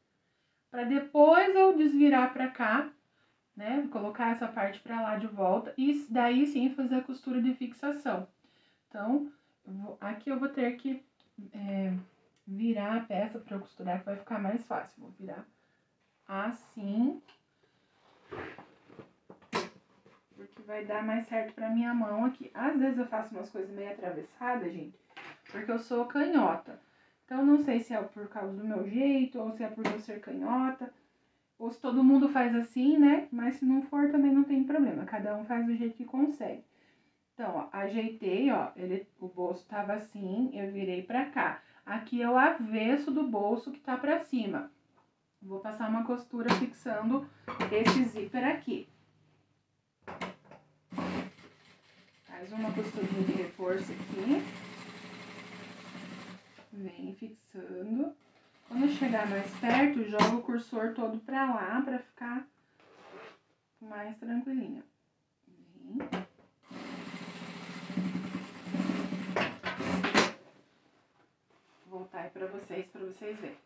Pra depois eu desvirar pra cá, né? Vou colocar essa parte pra lá de volta e daí sim fazer a costura de fixação. Então, aqui eu vou ter que virar a peça pra eu costurar, que vai ficar mais fácil. Vou virar assim, porque vai dar mais certo pra minha mão aqui. Às vezes eu faço umas coisas meio atravessadas, gente, porque eu sou canhota. Então, não sei se é por causa do meu jeito, ou se é por eu ser canhota, ou se todo mundo faz assim, né? Mas se não for, também não tem problema. Cada um faz do jeito que consegue. Então, ó, ajeitei, ó, o bolso tava assim, eu virei pra cá. Aqui é o avesso do bolso que tá pra cima. Vou passar uma costura fixando esse zíper aqui. Faz uma costurinha de reforço aqui. Vem fixando. Quando chegar mais perto, joga o cursor todo pra lá, pra ficar mais tranquilinho. Vem. Vou voltar aí pra vocês verem.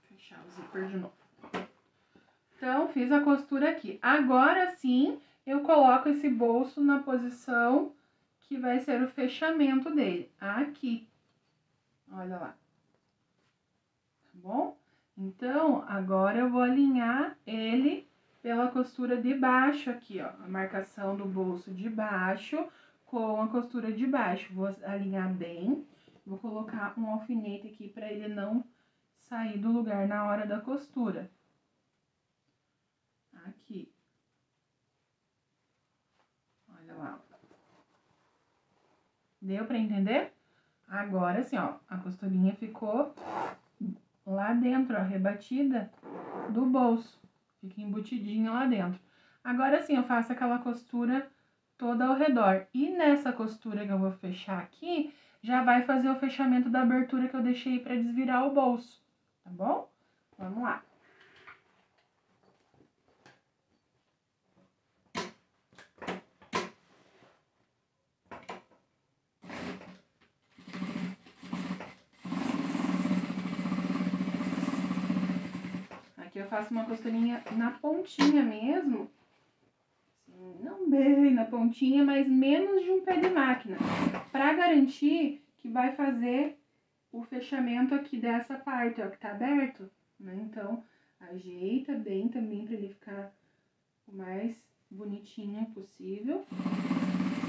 Fechar o zíper de novo. Então, fiz a costura aqui. Agora sim, eu coloco esse bolso na posição que vai ser o fechamento dele. Aqui. Olha lá. Tá bom? Então, agora eu vou alinhar ele pela costura de baixo aqui, ó. A marcação do bolso de baixo com a costura de baixo. Vou alinhar bem. Vou colocar um alfinete aqui pra ele não sair do lugar na hora da costura. Aqui. Olha lá. Deu pra entender? Agora, assim, ó, a costurinha ficou lá dentro, ó, rebatida do bolso. Fica embutidinha lá dentro. Agora, sim, eu faço aquela costura toda ao redor. E nessa costura que eu vou fechar aqui, já vai fazer o fechamento da abertura que eu deixei pra desvirar o bolso, tá bom? Vamos lá. Aqui eu faço uma costurinha na pontinha mesmo, assim, não bem na pontinha, mas menos de um pé de máquina, pra garantir que vai fazer o fechamento aqui dessa parte, ó, que tá aberto, né? Então, ajeita bem também pra ele ficar o mais bonitinho possível.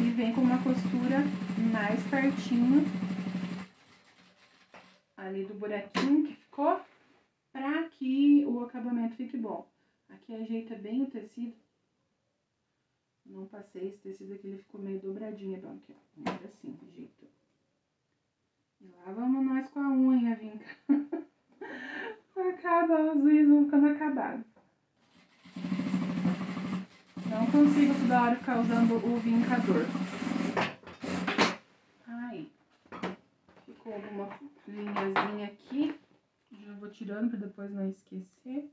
E vem com uma costura mais pertinho ali do buraquinho que ficou. para que o acabamento fique bom. Aqui ajeita bem o tecido. Não passei esse tecido aqui, ele ficou meio dobradinho, então aqui, ó. Vamos assim, ajeita. E lá vamos nós com a unha, Vinca. Acaba, os unhas vão ficando acabados. Não consigo toda hora ficar usando o vincador. Aí, ficou alguma linhazinha aqui. Já vou tirando para depois não esquecer.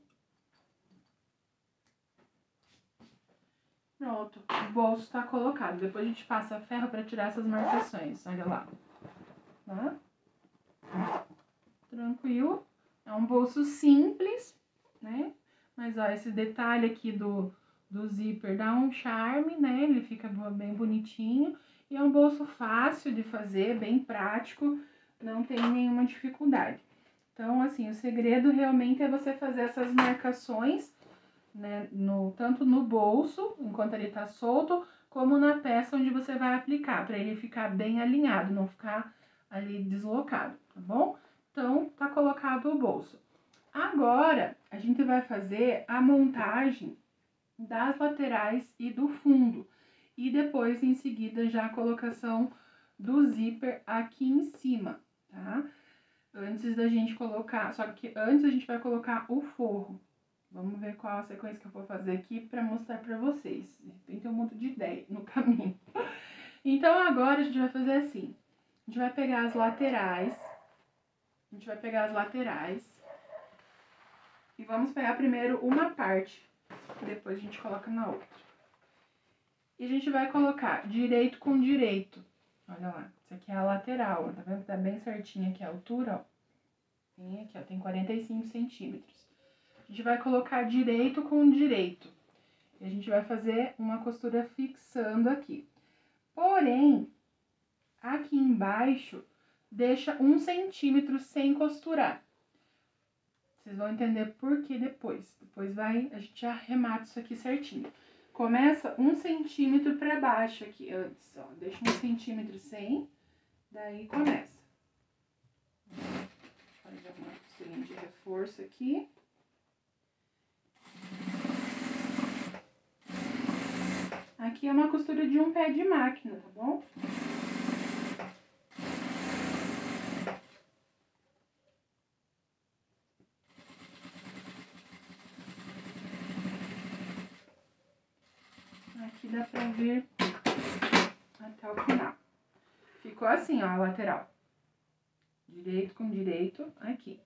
Pronto, o bolso tá colocado. Depois a gente passa ferro para tirar essas marcações. Olha lá. Tá? Tranquilo. É um bolso simples, né? Mas, ó, esse detalhe aqui do zíper dá um charme, né? Ele fica bem bonitinho. E é um bolso fácil de fazer, bem prático, não tem nenhuma dificuldade. Então, assim, o segredo realmente é você fazer essas marcações, né? Tanto no bolso, enquanto ele tá solto, como na peça onde você vai aplicar, para ele ficar bem alinhado, não ficar ali deslocado, tá bom? Então, tá colocado o bolso. Agora, a gente vai fazer a montagem das laterais e do fundo. E depois, em seguida, já a colocação do zíper aqui em cima, tá? Antes da gente colocar, só que antes a gente vai colocar o forro. Vamos ver qual a sequência que eu vou fazer aqui para mostrar para vocês. De repente tem um monte de ideia no caminho. Então, agora a gente vai fazer assim. A gente vai pegar as laterais. E vamos pegar primeiro uma parte, depois a gente coloca na outra. E a gente vai colocar direito com direito. Olha lá, isso aqui é a lateral, ó, tá vendo que tá bem certinho aqui a altura, ó. Tem aqui, ó, tem 45 centímetros. A gente vai colocar direito com direito. E a gente vai fazer uma costura fixando aqui. Porém, aqui embaixo, deixa 1 centímetro sem costurar. Vocês vão entender por que depois. Depois a gente arremata isso aqui certinho. Começa 1 centímetro pra baixo aqui antes, ó. Deixa 1 centímetro sem, daí começa. Fazer uma costurinha de reforço aqui. Aqui é uma costura de um pé de máquina, tá bom? Aqui dá pra ver até o final. Ficou assim, ó, a lateral. Direito com direito, aqui.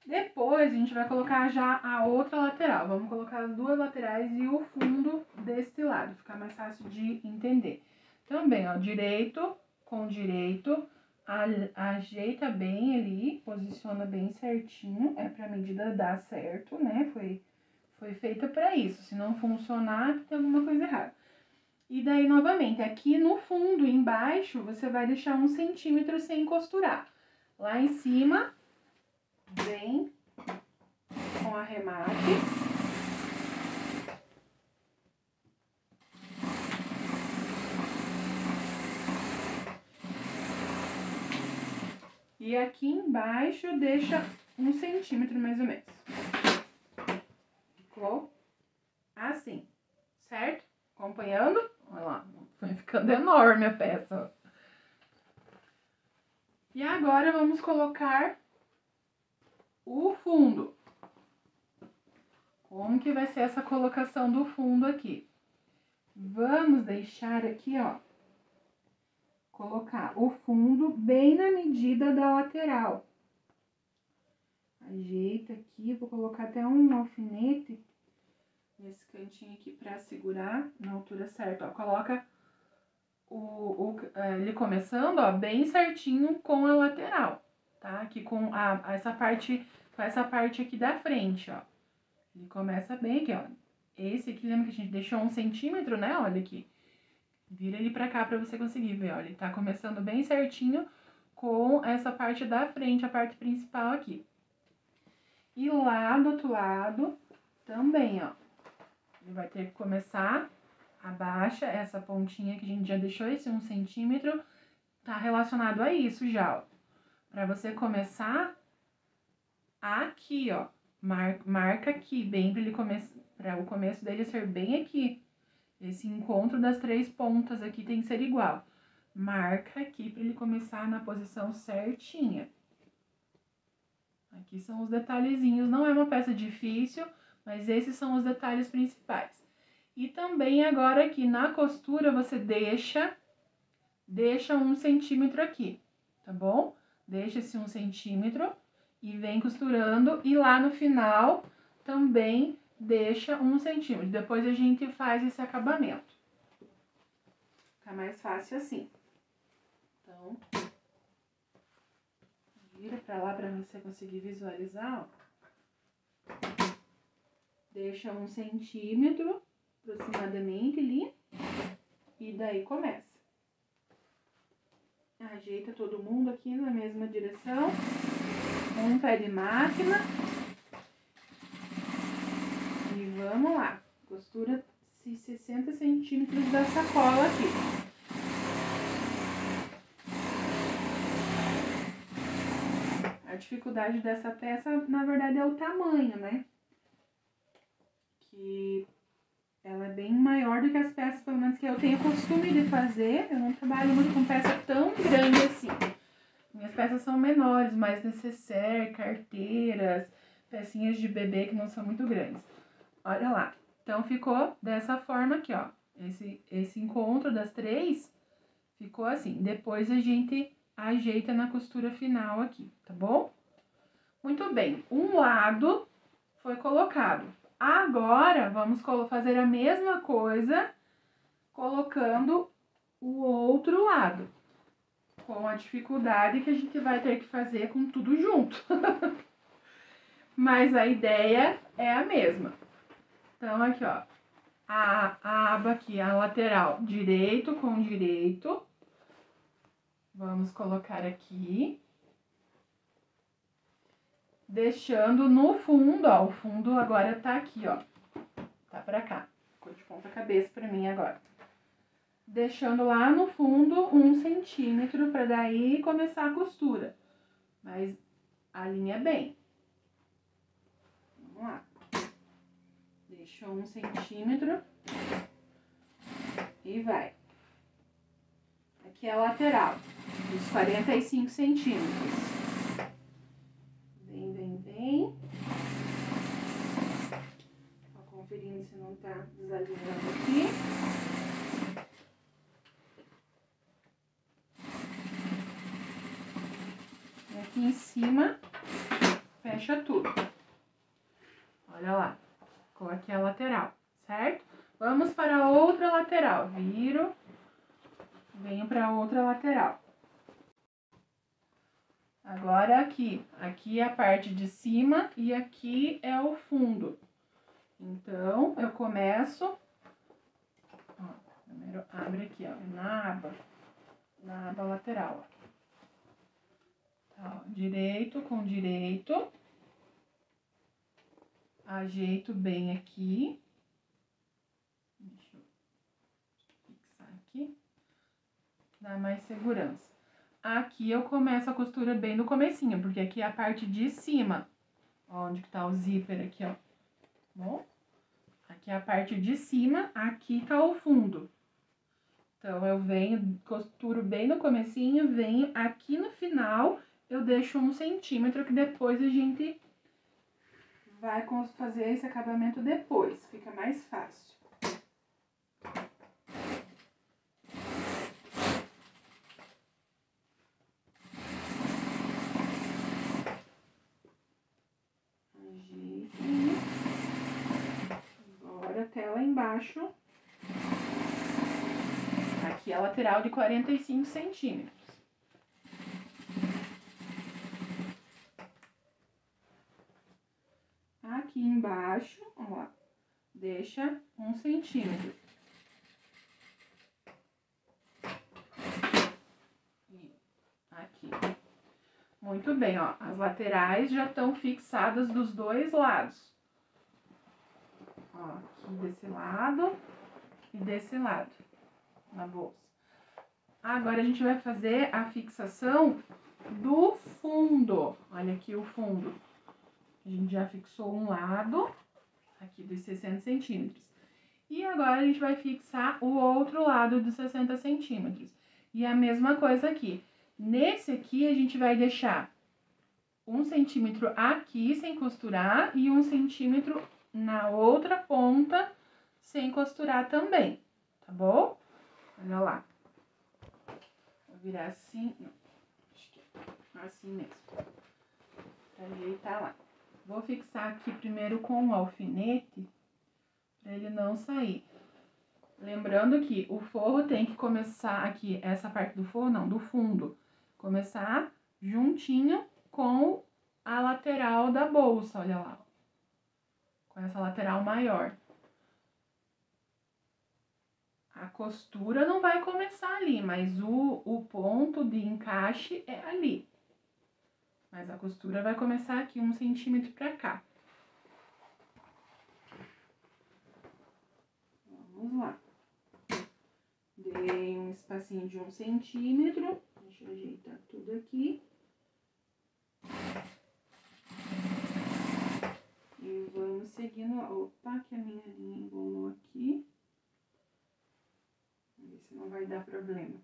Depois, a gente vai colocar já a outra lateral. Vamos colocar as duas laterais e o fundo desse lado, ficar mais fácil de entender. Também, ó, direito com direito, ajeita bem ali, posiciona bem certinho, é pra medida dar certo, né? Foi feita pra isso, se não funcionar, tem alguma coisa errada. E daí, novamente, aqui no fundo, embaixo, você vai deixar 1 centímetro sem costurar. Lá em cima, vem com arremate. E aqui embaixo deixa 1 centímetro mais ou menos. Ficou assim, certo? Acompanhando? Olha lá, foi ficando enorme a peça. E agora vamos colocar o fundo. Como que vai ser essa colocação do fundo aqui? Vamos deixar aqui, ó, colocar o fundo bem na medida da lateral. Ajeita aqui, vou colocar até um alfinete nesse cantinho aqui pra segurar na altura certa, ó. Coloca ele começando, ó, bem certinho com a lateral, tá? Aqui com essa parte aqui da frente, ó. Ele começa bem aqui, ó. Esse aqui, lembra que a gente deixou 1 centímetro, né? Olha aqui. Vira ele pra cá pra você conseguir ver, ó. Ele tá começando bem certinho com essa parte da frente, a parte principal aqui. E lá do outro lado, também, ó. Ele vai ter que começar, abaixa essa pontinha que a gente já deixou, esse 1 centímetro, tá relacionado a isso já, ó. Pra você começar aqui, ó. Marca aqui, bem para o começo dele ser bem aqui. Esse encontro das 3 pontas aqui tem que ser igual. Marca aqui para ele começar na posição certinha. Aqui são os detalhezinhos, não é uma peça difícil, mas esses são os detalhes principais. E também agora aqui na costura você deixa 1 centímetro aqui, tá bom? Deixa esse 1 centímetro e vem costurando, e lá no final também deixa 1 centímetro. Depois a gente faz esse acabamento. Fica mais fácil assim. Então, vira pra lá pra você conseguir visualizar, ó. Deixa 1 centímetro aproximadamente ali, e daí começa. Ajeita todo mundo aqui na mesma direção. Um pé de máquina. E vamos lá. Costura 60 centímetros da sacola aqui. A dificuldade dessa peça, na verdade, é o tamanho, né? Que ela é bem maior do que as peças, pelo menos que eu tenho costume de fazer. Eu não trabalho muito com peça tão grande assim. Minhas peças são menores, mais necessaire, carteiras, pecinhas de bebê que não são muito grandes. Olha lá. Então, ficou dessa forma aqui, ó. Esse encontro das 3 ficou assim. Depois a gente ajeita na costura final aqui, tá bom? Muito bem. Um lado foi colocado. Agora, vamos fazer a mesma coisa colocando o outro lado. Com a dificuldade que a gente vai ter que fazer com tudo junto. Mas a ideia é a mesma. Então, aqui, ó. A aba aqui, a lateral, direito com direito. Vamos colocar aqui. Deixando no fundo, ó. O fundo agora tá aqui, ó. Tá pra cá. Ficou de ponta cabeça pra mim agora. Deixando lá no fundo 1 centímetro pra daí começar a costura. Mas alinha bem. Vamos lá. Deixa 1 centímetro. E vai. Aqui é a lateral, dos 45 centímetros. Vem, vem, vem. Ó, conferindo se não tá desalinhando aqui. E aqui em cima, fecha tudo. Olha lá, ficou aqui a lateral, certo? Vamos para a outra lateral. Viro, venho para a outra lateral. Agora aqui é a parte de cima e aqui é o fundo. Então, eu começo, ó, primeiro abre aqui, ó, na aba lateral, ó. Tá, ó, direito com direito, ajeito bem aqui, deixa eu fixar aqui, dá mais segurança. Aqui eu começo a costura bem no comecinho, porque aqui é a parte de cima, ó, onde que tá o zíper aqui, ó. Bom, aqui é a parte de cima, aqui tá o fundo. Então, eu venho, costuro bem no comecinho, venho aqui no final, eu deixo 1 centímetro, que depois a gente vai fazer esse acabamento depois, fica mais fácil. Ajeito. Agora até lá embaixo. Aqui é a lateral de 45 centímetros. Aqui embaixo, ó, deixa 1 centímetro. E aqui. Muito bem, ó, as laterais já estão fixadas dos 2 lados. Ó, aqui desse lado e desse lado, na bolsa. Agora, a gente vai fazer a fixação do fundo. Olha aqui o fundo. A gente já fixou um lado aqui dos 60 centímetros. E agora a gente vai fixar o outro lado dos 60 centímetros. E a mesma coisa aqui. Nesse aqui, a gente vai deixar 1 centímetro aqui sem costurar e 1 centímetro na outra ponta sem costurar também, tá bom? Olha lá. Vou virar assim, não, acho que é assim mesmo. Pra ajeitar lá. Vou fixar aqui primeiro com o alfinete, pra ele não sair. Lembrando que o forro tem que começar aqui, essa parte do forro não, do fundo, começar juntinho com a lateral da bolsa, olha lá. Com essa lateral maior. A costura não vai começar ali, mas o ponto de encaixe é ali. Mas a costura vai começar aqui 1 centímetro pra cá. Vamos lá. Dei um espacinho de 1 centímetro. Deixa eu ajeitar tudo aqui. E vamos seguindo. Opa, que a minha linha embolou aqui. Vamos ver se não vai dar problema.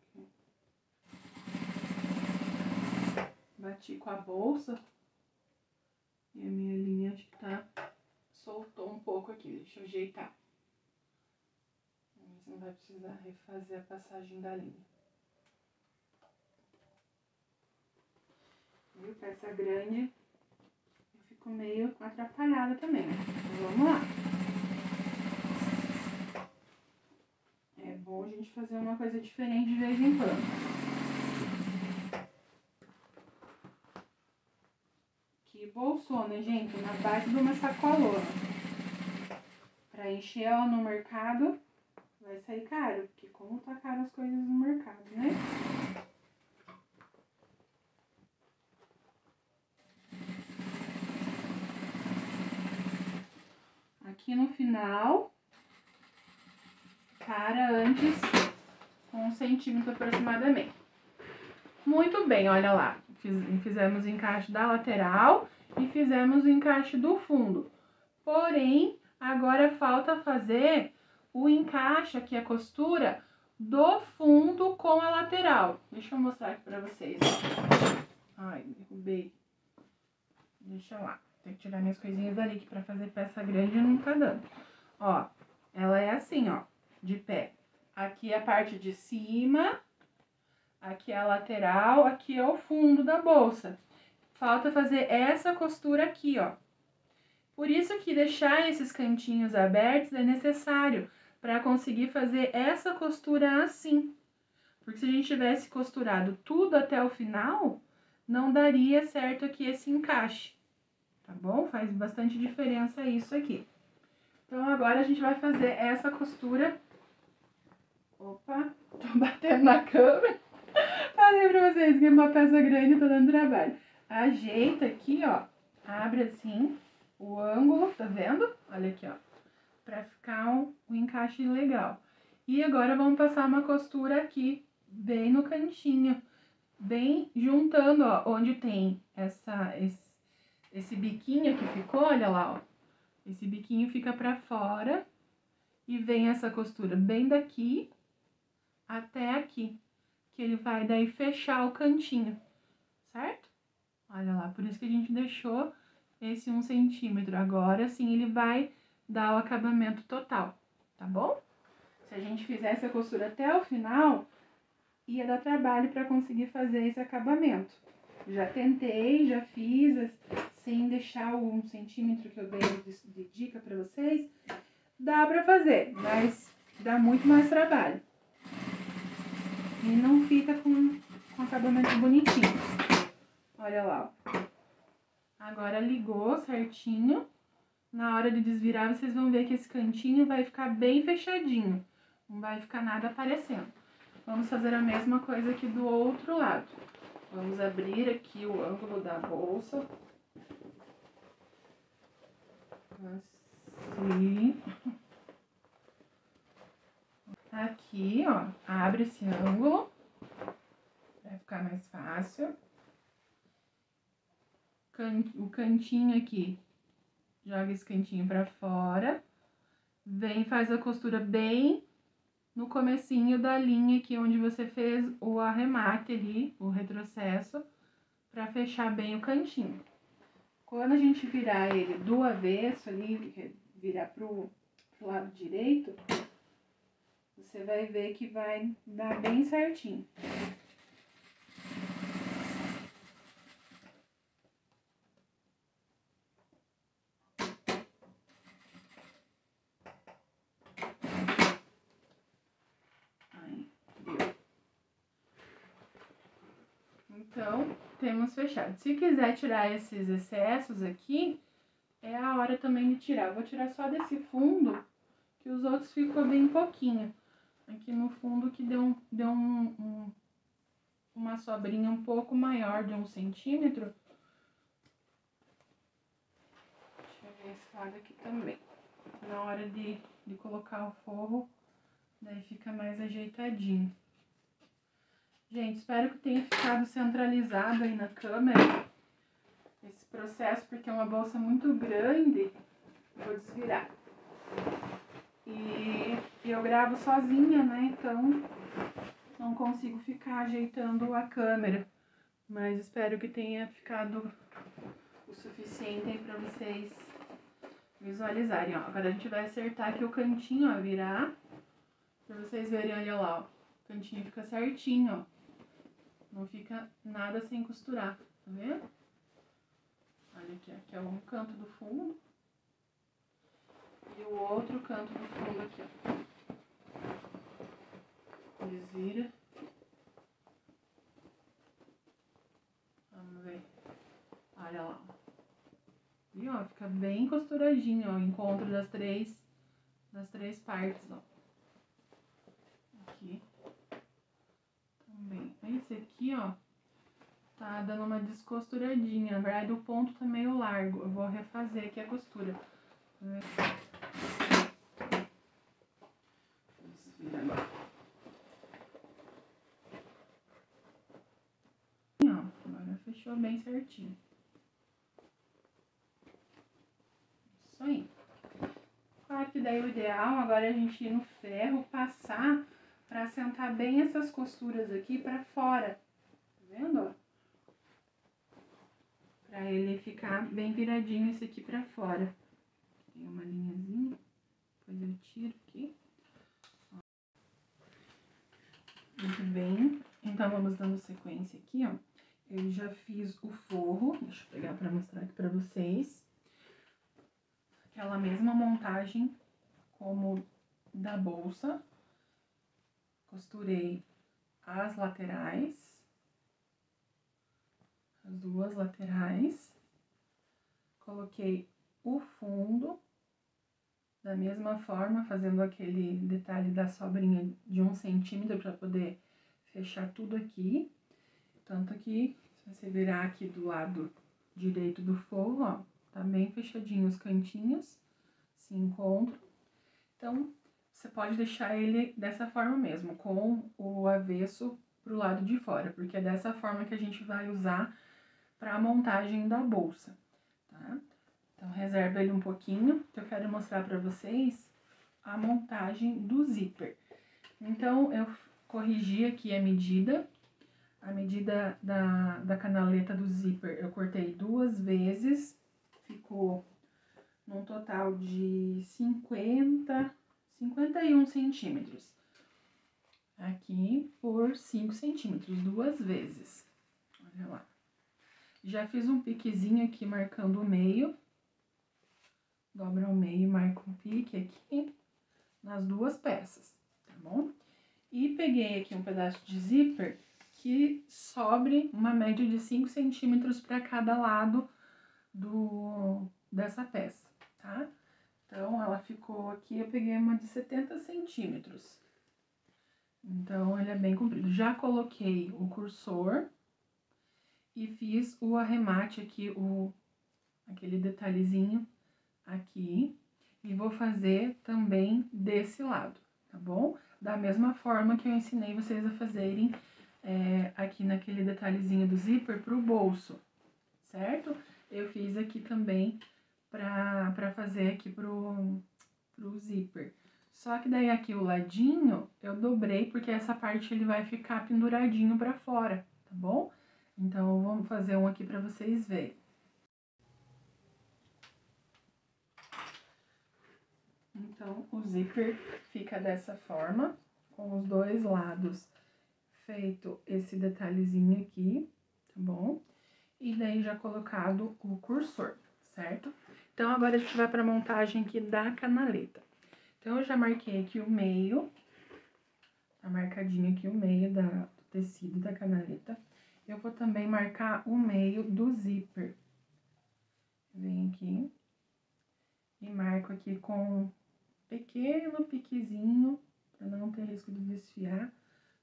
Bati com a bolsa. E a minha linha acho que soltou um pouco aqui. Deixa eu ajeitar. Você não vai precisar refazer a passagem da linha. Viu? Peça grande, eu fico meio atrapalhada também. Então, vamos lá. É bom a gente fazer uma coisa diferente de vez em quando. Que bolsona, gente, na base de uma sacolona. Pra encher ela no mercado, vai sair caro, porque como tá caro as coisas no mercado, né? Aqui no final, para antes com 1 centímetro aproximadamente. Muito bem, olha lá. Fizemos o encaixe da lateral e fizemos o encaixe do fundo. Porém, agora falta fazer o encaixe aqui, a costura do fundo com a lateral. Deixa eu mostrar aqui pra vocês. Ai, derrubei. Deixa lá. Tem que tirar minhas coisinhas dali, que pra fazer peça grande não tá dando. Ó, ela é assim, ó, de pé. Aqui é a parte de cima, aqui é a lateral, aqui é o fundo da bolsa. Falta fazer essa costura aqui, ó. Por isso que deixar esses cantinhos abertos é necessário, para conseguir fazer essa costura assim. Porque se a gente tivesse costurado tudo até o final, não daria certo aqui esse encaixe. Tá bom? Faz bastante diferença isso aqui. Então, agora a gente vai fazer essa costura. Opa, tô batendo na câmera. Falei pra vocês que é uma peça grande, tô dando trabalho. Ajeita aqui, ó. Abre assim o ângulo, tá vendo? Olha aqui, ó. Pra ficar um encaixe legal. E agora vamos passar uma costura aqui, bem no cantinho. Bem juntando, ó, onde tem esse biquinho que ficou, olha lá, ó. Esse biquinho fica pra fora e vem essa costura bem daqui até aqui, que ele vai daí fechar o cantinho, certo? Olha lá, por isso que a gente deixou esse 1 centímetro. Agora sim ele vai dar o acabamento total, tá bom? Se a gente fizesse a costura até o final, ia dar trabalho pra conseguir fazer esse acabamento. Já tentei, já fiz, sem deixar o 1 centímetro que eu dei de dica pra vocês. Dá pra fazer, mas dá muito mais trabalho. E não fica com acabamento bonitinho. Olha lá, ó. Agora ligou certinho. Na hora de desvirar, vocês vão ver que esse cantinho vai ficar bem fechadinho. Não vai ficar nada aparecendo. Vamos fazer a mesma coisa aqui do outro lado. Vamos abrir aqui o ângulo da bolsa. Assim. Aqui, ó, abre esse ângulo. Vai ficar mais fácil. O cantinho aqui Joga esse cantinho pra fora. Vem e faz a costura bem no comecinho da linha aqui, onde você fez o arremate ali, o retrocesso, pra fechar bem o cantinho. Quando a gente virar ele do avesso ali, virar pro lado direito, você vai ver que vai dar bem certinho. Aí, deu. Então, temos fechado. Se quiser tirar esses excessos aqui, é a hora também de tirar. Eu vou tirar só desse fundo, que os outros ficou bem pouquinho. Aqui no fundo que deu uma sobrinha um pouco maior de 1 centímetro. Deixa eu ver esse lado aqui também. Na hora de colocar o forro, daí fica mais ajeitadinho. Gente, espero que tenha ficado centralizado aí na câmera esse processo, porque é uma bolsa muito grande. Vou desvirar. E eu gravo sozinha, né? Então não consigo ficar ajeitando a câmera. Mas espero que tenha ficado o suficiente aí pra vocês visualizarem, ó. Agora a gente vai acertar aqui o cantinho, ó, virar. Pra vocês verem, olha lá, ó. O cantinho fica certinho, ó. Não fica nada sem costurar, tá vendo? Olha aqui, aqui é um canto do fundo. E o outro canto do fundo aqui, ó. Desvira. Vamos ver. Olha lá. E, ó, fica bem costuradinho, ó, o encontro das três partes, ó. Aqui. Também. Esse aqui, ó, tá dando uma descosturadinha. Na verdade, o ponto tá meio largo. Eu vou refazer aqui a costura. Desvira agora. Ó, agora fechou bem certinho. Isso aí. Claro que daí o ideal agora é a gente ir no ferro, passar pra assentar bem essas costuras aqui pra fora. Tá vendo, ó? Pra ele ficar bem viradinho esse aqui pra fora. Tem uma linhazinha, depois eu tiro aqui. Muito bem, então vamos dando sequência aqui, ó. Eu já fiz o forro, deixa eu pegar pra mostrar aqui pra vocês. Aquela mesma montagem como da bolsa. Costurei as laterais, as duas laterais. Coloquei o fundo, da mesma forma, fazendo aquele detalhe da sobrinha de 1 centímetro para poder fechar tudo aqui. Tanto que, se você virar aqui do lado direito do forro, ó, tá bem fechadinho os cantinhos, se encontram. Então, você pode deixar ele dessa forma mesmo, com o avesso pro lado de fora, porque é dessa forma que a gente vai usar para a montagem da bolsa, tá? Então, reserva ele um pouquinho, que eu quero mostrar para vocês a montagem do zíper. Então, eu corrigi aqui a medida da canaleta do zíper eu cortei 2 vezes, ficou num total de 51 centímetros. Aqui por 5 centímetros, 2 vezes. Olha lá. Já fiz um piquezinho aqui marcando o meio. Dobra ao meio e marca um pique aqui nas 2 peças, tá bom? E peguei aqui um pedaço de zíper que sobre uma média de 5 centímetros para cada lado dessa peça, tá? Então, ela ficou aqui, eu peguei uma de 70 centímetros. Então, ele é bem comprido. Já coloquei o cursor e fiz o arremate aqui, aquele detalhezinho aqui. E vou fazer também desse lado, tá bom? Da mesma forma que eu ensinei vocês a fazerem aqui naquele detalhezinho do zíper pro bolso, certo? Eu fiz aqui também pra fazer aqui pro zíper. Só que daí aqui o ladinho eu dobrei, porque essa parte ele vai ficar penduradinho pra fora, tá bom? Então, vamos fazer um aqui pra vocês verem. Então, o zíper fica dessa forma, com os dois lados feito esse detalhezinho aqui, tá bom? E daí já colocado o cursor, certo? Então, agora a gente vai pra montagem aqui da canaleta. Então, eu já marquei aqui o meio, tá marcadinho aqui o meio do tecido da canaleta. Eu vou também marcar o meio do zíper. Venho aqui e marco aqui com um pequeno piquezinho, pra não ter risco de desfiar.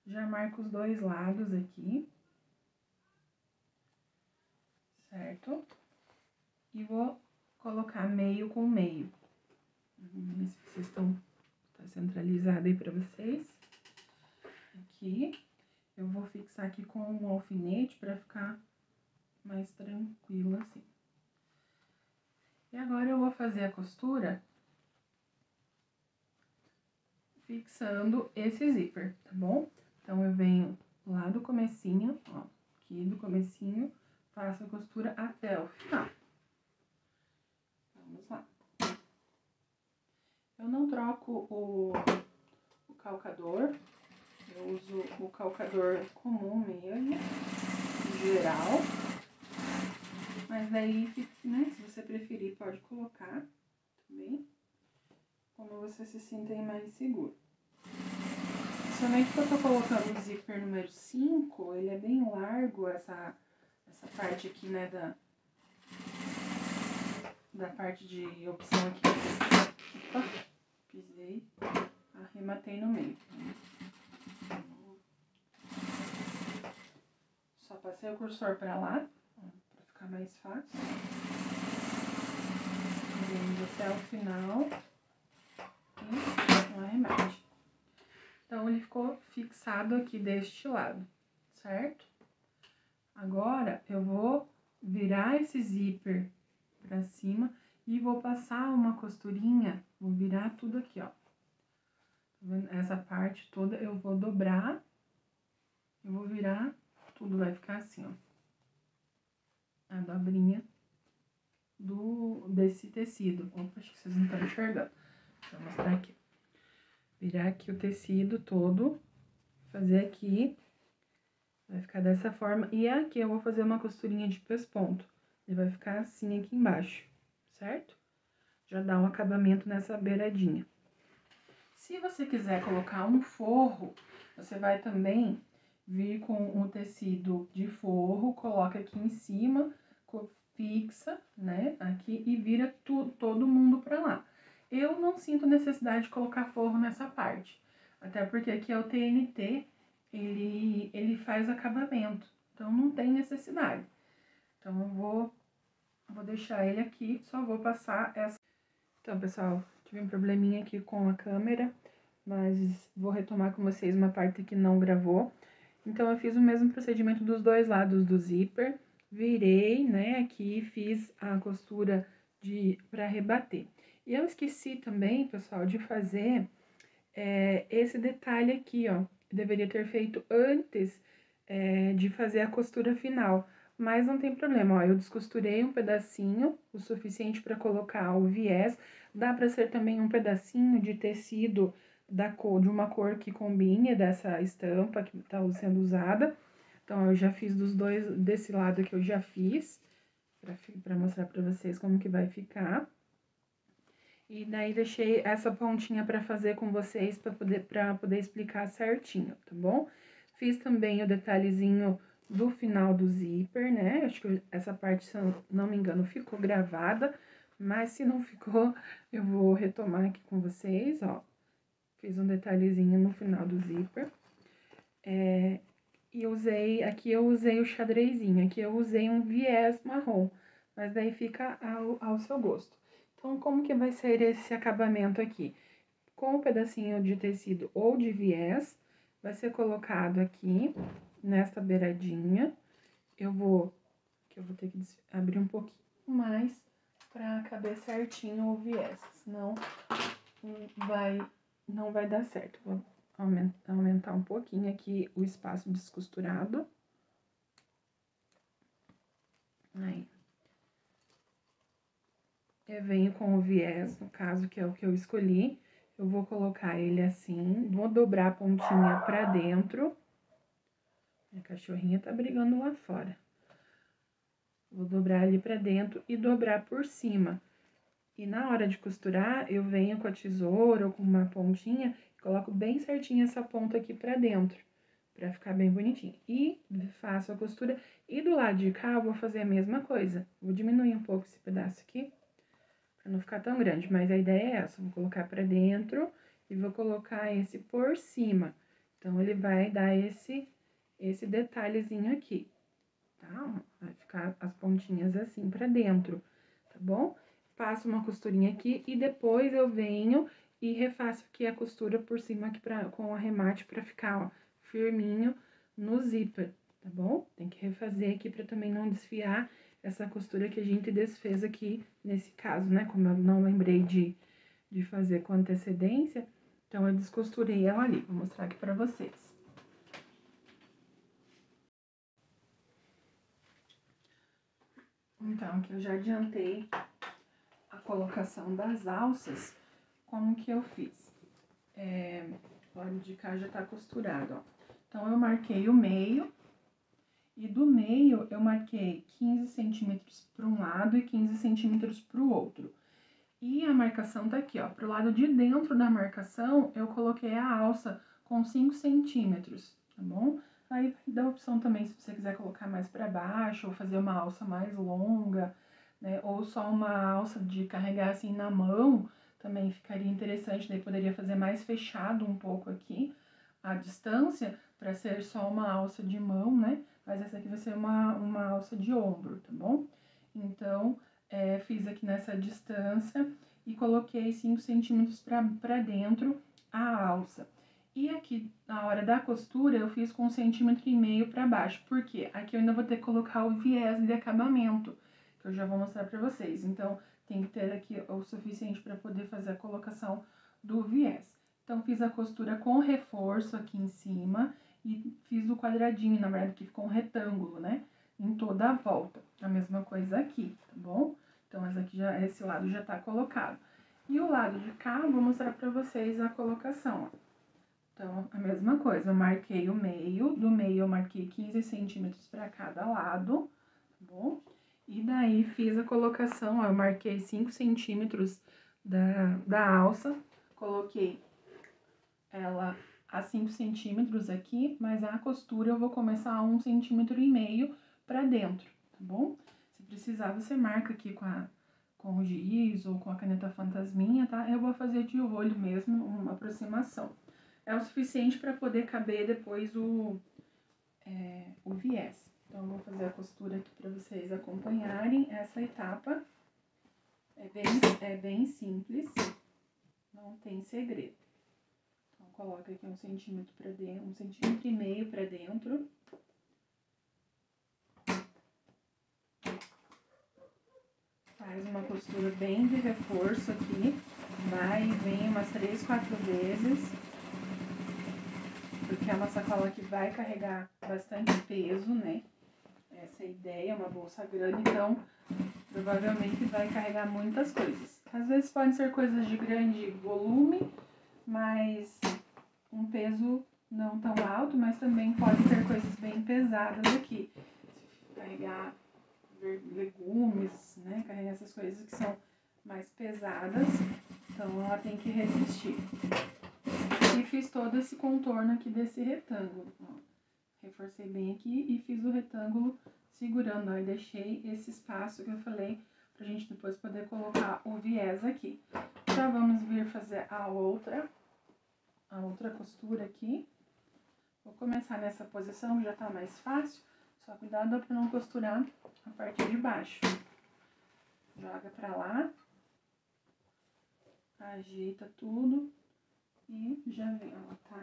Já marco os dois lados aqui, certo? E vou colocar meio com meio. Vamos ver se vocês estão... Tá centralizado aí pra vocês. Aqui. Eu vou fixar aqui com um alfinete pra ficar mais tranquilo assim. E agora eu vou fazer a costura fixando esse zíper, tá bom? Então, eu venho lá do comecinho, ó, aqui do comecinho, faço a costura até o final. Vamos lá. Eu não troco o calcador, eu uso o calcador comum mesmo, em geral. Mas daí, né, se você preferir, pode colocar também, como você se sinta mais seguro. Principalmente porque eu tô colocando o zíper número 5, ele é bem largo, essa parte aqui, né, da parte de opção aqui. Opa, pisei, arrematei no meio. Só passei o cursor pra lá, pra ficar mais fácil. Vem até o final e um arremate. Então, ele ficou fixado aqui deste lado, certo? Agora, eu vou virar esse zíper pra cima e vou passar uma costurinha, vou virar tudo aqui, ó. Tá vendo? Essa parte toda eu vou dobrar, eu vou virar, tudo vai ficar assim, ó. A dobrinha desse tecido. Opa, acho que vocês não estão enxergando. Vou mostrar aqui. Virar aqui o tecido todo, fazer aqui, vai ficar dessa forma. E aqui eu vou fazer uma costurinha de pesponto. Ele vai ficar assim aqui embaixo, certo? Já dá um acabamento nessa beiradinha. Se você quiser colocar um forro, você vai também vir com o tecido de forro, coloca aqui em cima, fixa, né, aqui e vira todo mundo pra lá. Eu não sinto necessidade de colocar forro nessa parte, até porque aqui é o TNT, ele faz acabamento, então não tem necessidade. Então, eu vou deixar ele aqui, só vou passar essa... Então, pessoal, tive um probleminha aqui com a câmera, mas vou retomar com vocês uma parte que não gravou. Então, eu fiz o mesmo procedimento dos dois lados do zíper, virei, né, aqui, fiz a costura pra rebater. E eu esqueci também, pessoal, de fazer esse detalhe aqui, ó. Eu deveria ter feito antes de fazer a costura final, mas não tem problema, ó. Eu descosturei um pedacinho, o suficiente para colocar o viés. Dá para ser também um pedacinho de tecido de uma cor que combine dessa estampa que tá sendo usada. Então, eu já fiz dos dois, desse lado que eu já fiz, pra mostrar pra vocês como que vai ficar. E daí, deixei essa pontinha pra fazer com vocês, pra poder explicar certinho, tá bom? Fiz também o detalhezinho do final do zíper, né? Acho que essa parte, se eu não me engano, ficou gravada, mas se não ficou, eu vou retomar aqui com vocês, ó. Fiz um detalhezinho no final do zíper. E aqui eu usei o xadrezinho, aqui eu usei um viés marrom, mas daí fica ao seu gosto. Então, como que vai ser esse acabamento aqui? Com um pedacinho de tecido ou de viés, vai ser colocado aqui, nesta beiradinha. Que eu vou ter que abrir um pouquinho mais pra caber certinho o viés, senão não vai dar certo. Vou aumentar um pouquinho aqui o espaço descosturado. Aí. Eu venho com o viés, no caso, que é o que eu escolhi. Eu vou colocar ele assim, vou dobrar a pontinha pra dentro. Minha cachorrinha tá brigando lá fora. Vou dobrar ali pra dentro e dobrar por cima. E na hora de costurar, eu venho com a tesoura ou com uma pontinha e coloco bem certinho essa ponta aqui pra dentro, pra ficar bem bonitinho. E faço a costura. E do lado de cá, eu vou fazer a mesma coisa. Vou diminuir um pouco esse pedaço aqui, pra não ficar tão grande. Mas a ideia é essa, vou colocar pra dentro e vou colocar esse por cima. Então, ele vai dar esse detalhezinho aqui, tá? Vai ficar as pontinhas assim pra dentro, tá bom? Passo uma costurinha aqui e depois eu venho e refaço aqui a costura por cima aqui com o arremate pra ficar, ó, firminho no zíper, tá bom? Tem que refazer aqui pra também não desfiar essa costura que a gente desfez aqui nesse caso, né? Como eu não lembrei de fazer com antecedência, então eu descosturei ela ali. Vou mostrar aqui pra vocês. Então, aqui eu já adiantei a colocação das alças, como que eu fiz? O lado de cá já tá costurado, ó. Então, eu marquei o meio, e do meio eu marquei 15 centímetros para um lado e 15 centímetros para o outro. E a marcação tá aqui, ó. Pro lado de dentro da marcação, eu coloquei a alça com 5 centímetros, tá bom? Aí dá a opção também, se você quiser colocar mais para baixo, ou fazer uma alça mais longa, né? Ou só uma alça de carregar assim na mão, também ficaria interessante, daí poderia fazer mais fechado um pouco aqui a distância, para ser só uma alça de mão, né? Mas essa aqui vai ser uma alça de ombro, tá bom? Então, fiz aqui nessa distância e coloquei 5 centímetros para dentro a alça. E aqui, na hora da costura, eu fiz com 1,5 centímetro para baixo. Por quê? Aqui eu ainda vou ter que colocar o viés de acabamento, que eu já vou mostrar para vocês. Então, tem que ter aqui o suficiente para poder fazer a colocação do viés. Então, fiz a costura com reforço aqui em cima e fiz o quadradinho, na verdade, que ficou um retângulo, né? Em toda a volta. A mesma coisa aqui, tá bom? Então, esse lado já tá colocado. E o lado de cá, eu vou mostrar pra vocês a colocação, ó. Então, a mesma coisa, eu marquei o meio, do meio eu marquei 15 centímetros pra cada lado, tá bom? E daí, fiz a colocação, ó, eu marquei 5 centímetros da alça, coloquei ela a 5 centímetros aqui, mas a costura eu vou começar a 1,5 centímetro pra dentro, tá bom? Se precisar, você marca aqui com o giz ou com a caneta fantasminha, tá? Eu vou fazer de olho mesmo, uma aproximação. É o suficiente para poder caber depois o viés. Então, eu vou fazer a costura aqui para vocês acompanharem essa etapa. É bem simples, não tem segredo. Então, coloca aqui 1 centímetro para dentro, 1,5 centímetros para dentro. Faz uma costura bem de reforço aqui, vai e vem umas 3, 4 vezes, porque é uma sacola que vai carregar bastante peso, né? Essa é a ideia, é uma bolsa grande, então provavelmente vai carregar muitas coisas. Às vezes podem ser coisas de grande volume, mas um peso não tão alto, mas também pode ter coisas bem pesadas aqui. Carregar legumes, né? Carregar essas coisas que são mais pesadas, então ela tem que resistir. E fiz todo esse contorno aqui desse retângulo, ó. Reforcei bem aqui e fiz o retângulo segurando, ó, e deixei esse espaço que eu falei pra gente depois poder colocar o viés aqui. Já vamos vir fazer a outra costura aqui. Vou começar nessa posição que já tá mais fácil, só cuidado pra não costurar a parte de baixo. Joga pra lá, ajeita tudo e já vem, ó, tá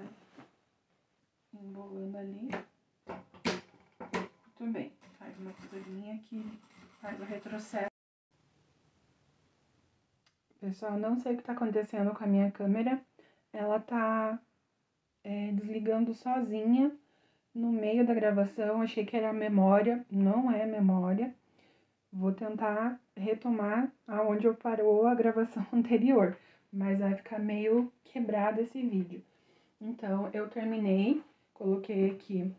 embolando ali. Muito bem, faz uma costurinha aqui, faz o retrocesso. Pessoal, não sei o que tá acontecendo com a minha câmera. Ela tá desligando sozinha no meio da gravação. Achei que era memória, não é memória. Vou tentar retomar aonde eu parou a gravação anterior, mas vai ficar meio quebrado esse vídeo. Então, eu terminei, coloquei aqui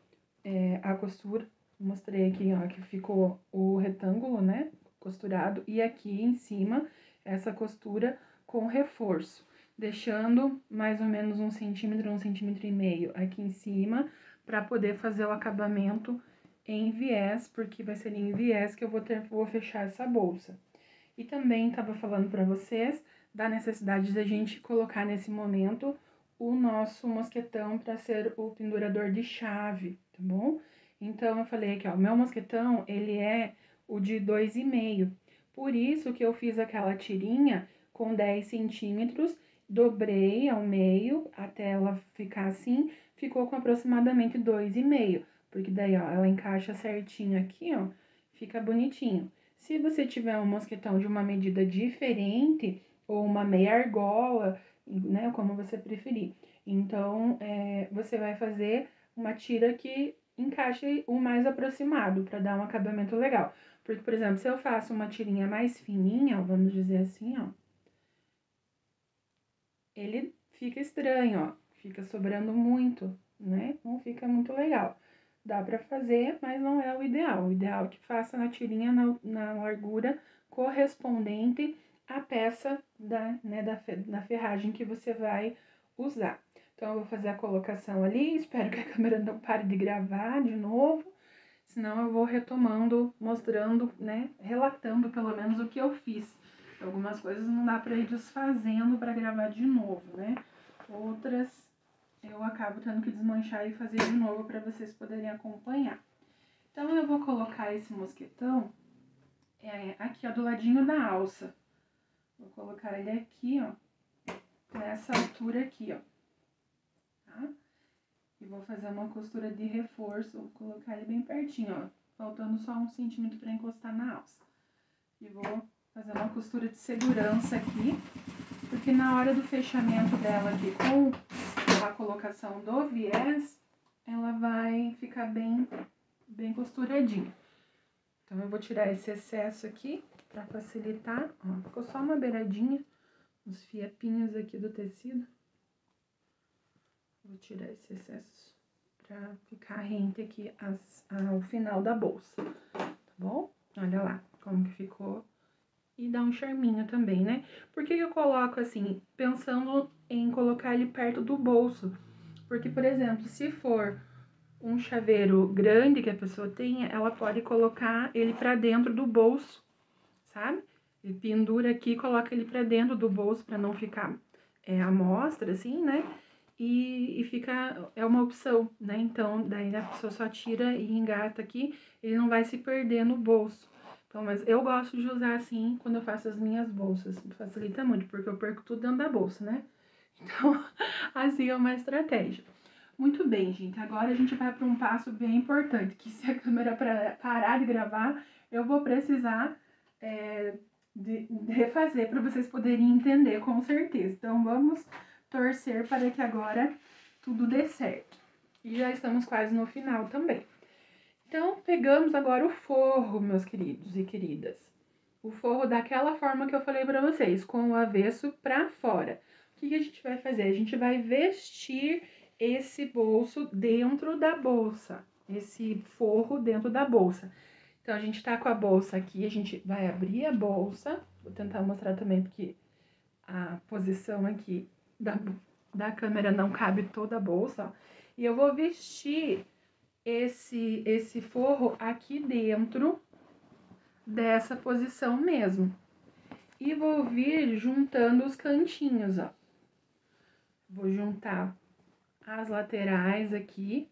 a costura, mostrei aqui, ó, que ficou o retângulo, né, costurado, e aqui em cima, essa costura com reforço, deixando mais ou menos 1 centímetro e meio aqui em cima, para poder fazer o acabamento em viés, porque vai ser em viés que eu vou fechar essa bolsa. E também estava falando para vocês da necessidade da gente colocar nesse momento o nosso mosquetão para ser o pendurador de chave, tá bom? Então, eu falei aqui, ó, o meu mosquetão, ele é o de 2,5. Por isso que eu fiz aquela tirinha com 10 centímetros, dobrei ao meio até ela ficar assim, ficou com aproximadamente 2,5. Porque daí, ó, ela encaixa certinho aqui, ó, fica bonitinho. Se você tiver um mosquetão de uma medida diferente, ou uma meia argola, né, como você preferir. Então, você vai fazer uma tira que encaixe o mais aproximado, para dar um acabamento legal. Porque, por exemplo, se eu faço uma tirinha mais fininha, vamos dizer assim, ó, ele fica estranho, ó, fica sobrando muito, né? Não fica muito legal. Dá pra fazer, mas não é o ideal. O ideal é que faça na tirinha na largura correspondente à peça da ferragem que você vai usar. Então, eu vou fazer a colocação ali, espero que a câmera não pare de gravar de novo, senão eu vou retomando, mostrando, né, relatando pelo menos o que eu fiz. Algumas coisas não dá pra ir desfazendo pra gravar de novo, né? Outras eu acabo tendo que desmanchar e fazer de novo para vocês poderem acompanhar. Então, eu vou colocar esse mosquetão aqui, ó, do ladinho da alça. Vou colocar ele aqui, ó, nessa altura aqui, ó, tá? E vou fazer uma costura de reforço, vou colocar ele bem pertinho, ó, faltando só 1 centímetro para encostar na alça. E vou fazer uma costura de segurança aqui, porque na hora do fechamento dela aqui com a colocação do viés, ela vai ficar bem costuradinha. Então, eu vou tirar esse excesso aqui pra facilitar, ó, ficou só uma beiradinha, os fiapinhos aqui do tecido. Vou tirar esse excesso pra ficar rente aqui ao final da bolsa, tá bom? Olha lá como que ficou. E dá um charminho também, né? Por que eu coloco assim? Pensando em colocar ele perto do bolso. Porque, por exemplo, se for um chaveiro grande que a pessoa tenha, ela pode colocar ele pra dentro do bolso, sabe? E pendura aqui, coloca ele pra dentro do bolso pra não ficar à mostra, assim, né? E fica, é uma opção, né? Então, daí a pessoa só tira e engata aqui, ele não vai se perder no bolso. Então, mas eu gosto de usar assim quando eu faço as minhas bolsas. Facilita muito, porque eu perco tudo dentro da bolsa, né? Então, assim é uma estratégia. Muito bem, gente. Agora a gente vai para um passo bem importante, que se a câmera parar de gravar, eu vou precisar de refazer para vocês poderem entender com certeza. Então, vamos torcer para que agora tudo dê certo. E já estamos quase no final também. Então, pegamos agora o forro, meus queridos e queridas. O forro daquela forma que eu falei para vocês, com o avesso para fora. O que a gente vai fazer? A gente vai vestir esse bolso dentro da bolsa, esse forro dentro da bolsa. Então, a gente tá com a bolsa aqui, a gente vai abrir a bolsa, vou tentar mostrar também porque a posição aqui da câmera não cabe toda a bolsa, ó. E eu vou vestir esse forro aqui dentro dessa posição mesmo. E vou vir juntando os cantinhos, ó. Vou juntar as laterais aqui,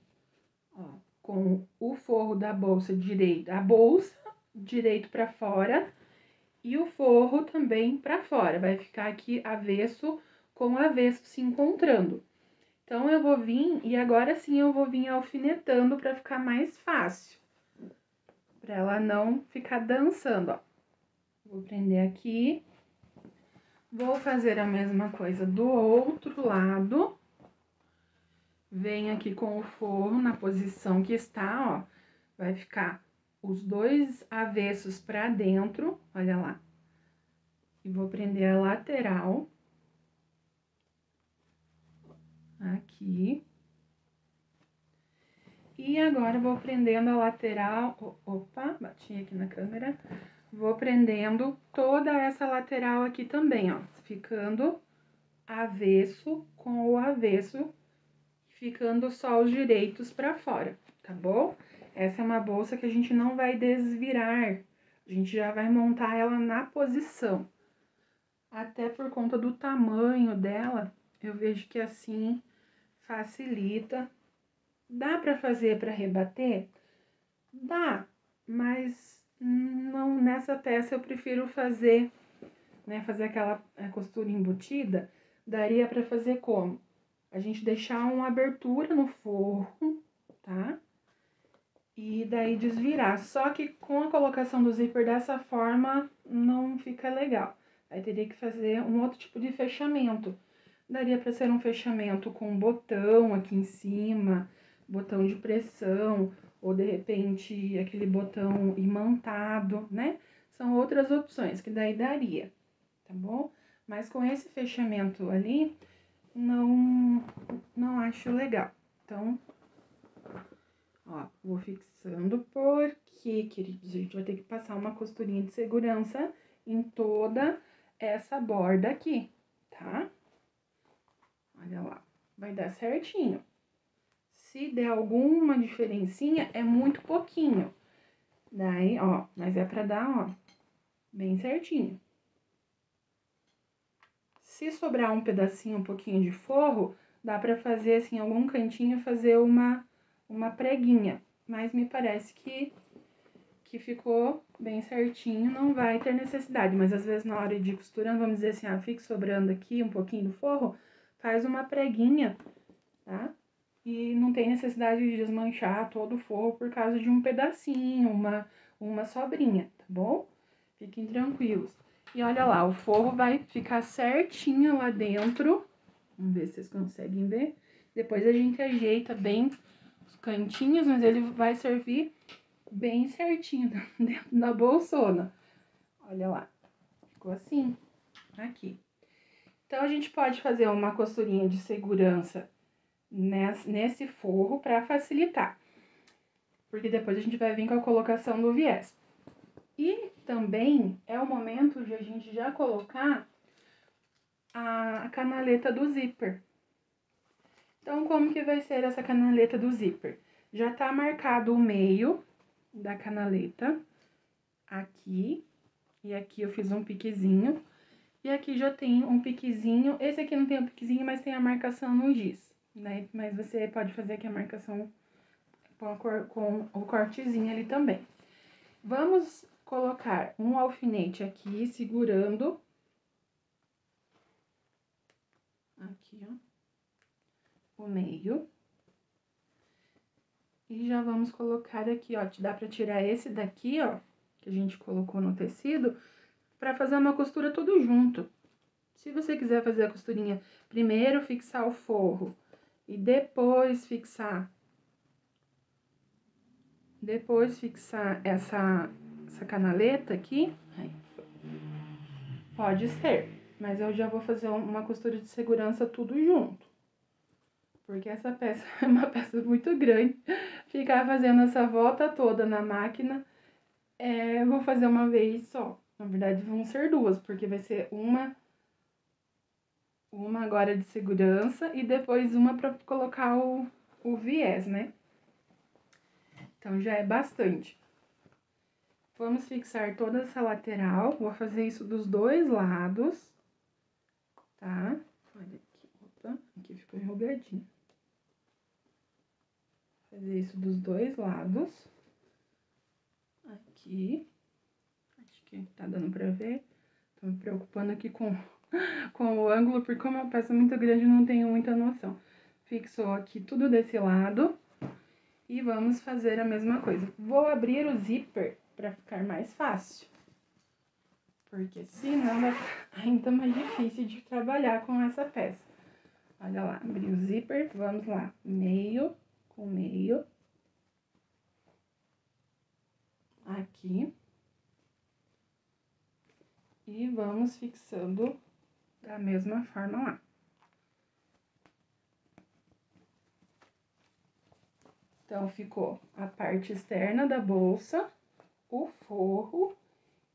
ó, com o forro da bolsa direito, a bolsa direito para fora e o forro também para fora. Vai ficar aqui avesso com avesso se encontrando. Então, eu vou vir, e agora sim eu vou vir alfinetando para ficar mais fácil. Para ela não ficar dançando, ó. Vou prender aqui. Vou fazer a mesma coisa do outro lado. Venho aqui com o forro na posição que está, ó. Vai ficar os dois avessos pra dentro, olha lá. E vou prender a lateral. Aqui. E agora, vou prendendo a lateral... Opa, bati aqui na câmera. Vou prendendo toda essa lateral aqui também, ó. Ficando avesso com o avesso, ficando só os direitos pra fora, tá bom? Essa é uma bolsa que a gente não vai desvirar. A gente já vai montar ela na posição. Até por conta do tamanho dela, eu vejo que assim facilita. Dá pra fazer pra rebater? Dá, mas não nessa peça eu prefiro fazer, né, fazer aquela costura embutida. Daria pra fazer como? A gente deixar uma abertura no forro, tá? E daí desvirar. Só que com a colocação do zíper dessa forma, não fica legal. Aí teria que fazer um outro tipo de fechamento. Daria pra ser um fechamento com botão aqui em cima, botão de pressão, ou de repente aquele botão imantado, né? São outras opções que daí daria, tá bom? Mas com esse fechamento ali, não acho legal. Então, ó, vou fixando porque, queridos, a gente vai ter que passar uma costurinha de segurança em toda essa borda aqui, tá? Olha lá, vai dar certinho. Se der alguma diferencinha, é muito pouquinho. Daí, ó, mas é pra dar, ó, bem certinho. Se sobrar um pedacinho, um pouquinho de forro, dá pra fazer, assim, em algum cantinho, fazer uma preguinha. Mas me parece que ficou bem certinho, não vai ter necessidade. Mas às vezes na hora de costurando, vamos dizer assim, ah, fica sobrando aqui um pouquinho do forro, faz uma preguinha, tá? E não tem necessidade de desmanchar todo o forro por causa de um pedacinho, uma sobrinha, tá bom? Fiquem tranquilos. E olha lá, o forro vai ficar certinho lá dentro. Vamos ver se vocês conseguem ver. Depois a gente ajeita bem os cantinhos, mas ele vai servir bem certinho dentro da bolsona. Olha lá, ficou assim, aqui. Então, a gente pode fazer uma costurinha de segurança nesse forro para facilitar. Porque depois a gente vai vir com a colocação do viés. E também é o momento de a gente já colocar a canaleta do zíper. Então, como que vai ser essa canaleta do zíper? Já tá marcado o meio da canaleta, aqui, e aqui eu fiz um piquezinho, e aqui já tem um piquezinho, esse aqui não tem o piquezinho, mas tem a marcação no giz, né? Mas você pode fazer aqui a marcação com o cortezinho ali também. Vamos colocar um alfinete aqui, segurando, aqui, ó, o meio. E já vamos colocar aqui, ó, dá pra tirar esse daqui, ó, que a gente colocou no tecido, pra fazer uma costura tudo junto. Se você quiser fazer a costurinha, primeiro fixar o forro e depois fixar essa canaleta aqui, pode ser, mas eu já vou fazer uma costura de segurança tudo junto. Porque essa peça é uma peça muito grande, ficar fazendo essa volta toda na máquina, eu vou fazer uma vez só. Na verdade, vão ser duas, porque vai ser uma agora de segurança e depois uma pra colocar o viés, né? Então, já é bastante. Vamos fixar toda essa lateral, vou fazer isso dos dois lados, tá? Olha aqui, opa, aqui ficou enrugadinho. Fazer isso dos dois lados. Aqui. Acho que tá dando pra ver. Tô me preocupando aqui com o ângulo, porque como é uma peça muito grande, não tenho muita noção. Fixou aqui tudo desse lado. E vamos fazer a mesma coisa. Vou abrir o zíper pra ficar mais fácil. porque senão vai ficar ainda mais difícil de trabalhar com essa peça. Olha lá, abri o zíper, vamos lá, meio com meio. Aqui. E vamos fixando da mesma forma lá. Então, ficou a parte externa da bolsa, o forro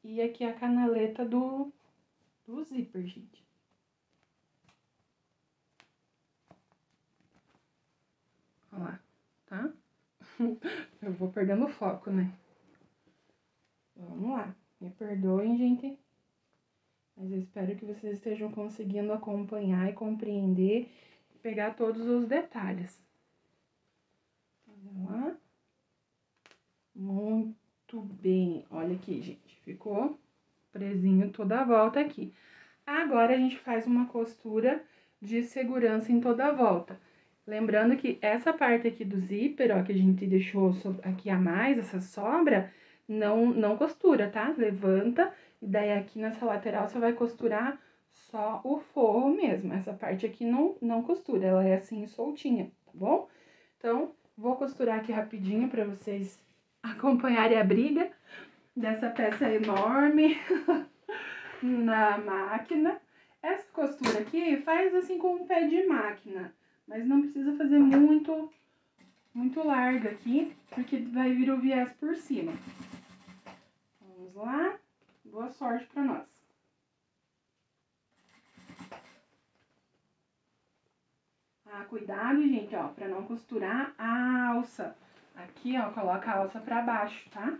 e aqui a canaleta do zíper, gente. Olha lá, tá? Eu vou perdendo o foco, né? Vamos lá. Me perdoem, gente. Mas eu espero que vocês estejam conseguindo acompanhar e compreender e pegar todos os detalhes. Vamos lá. Muito bem. Olha aqui, gente. Ficou presinho toda a volta aqui. Agora, a gente faz uma costura de segurança em toda a volta. Lembrando que essa parte aqui do zíper, ó, que a gente deixou aqui a mais, essa sobra, não costura, tá? Levanta e daí aqui nessa lateral você vai costurar só o forro mesmo. Essa parte aqui não costura, ela é assim soltinha, tá bom? Então, vou costurar aqui rapidinho pra vocês acompanharem a briga dessa peça enorme na máquina. Essa costura aqui faz assim com um pé de máquina, mas não precisa fazer muito larga aqui, porque vai vir o viés por cima. Vamos lá, boa sorte pra nós. Ah, cuidado, gente, ó, pra não costurar a alça. Aqui, ó, coloca a alça pra baixo, tá?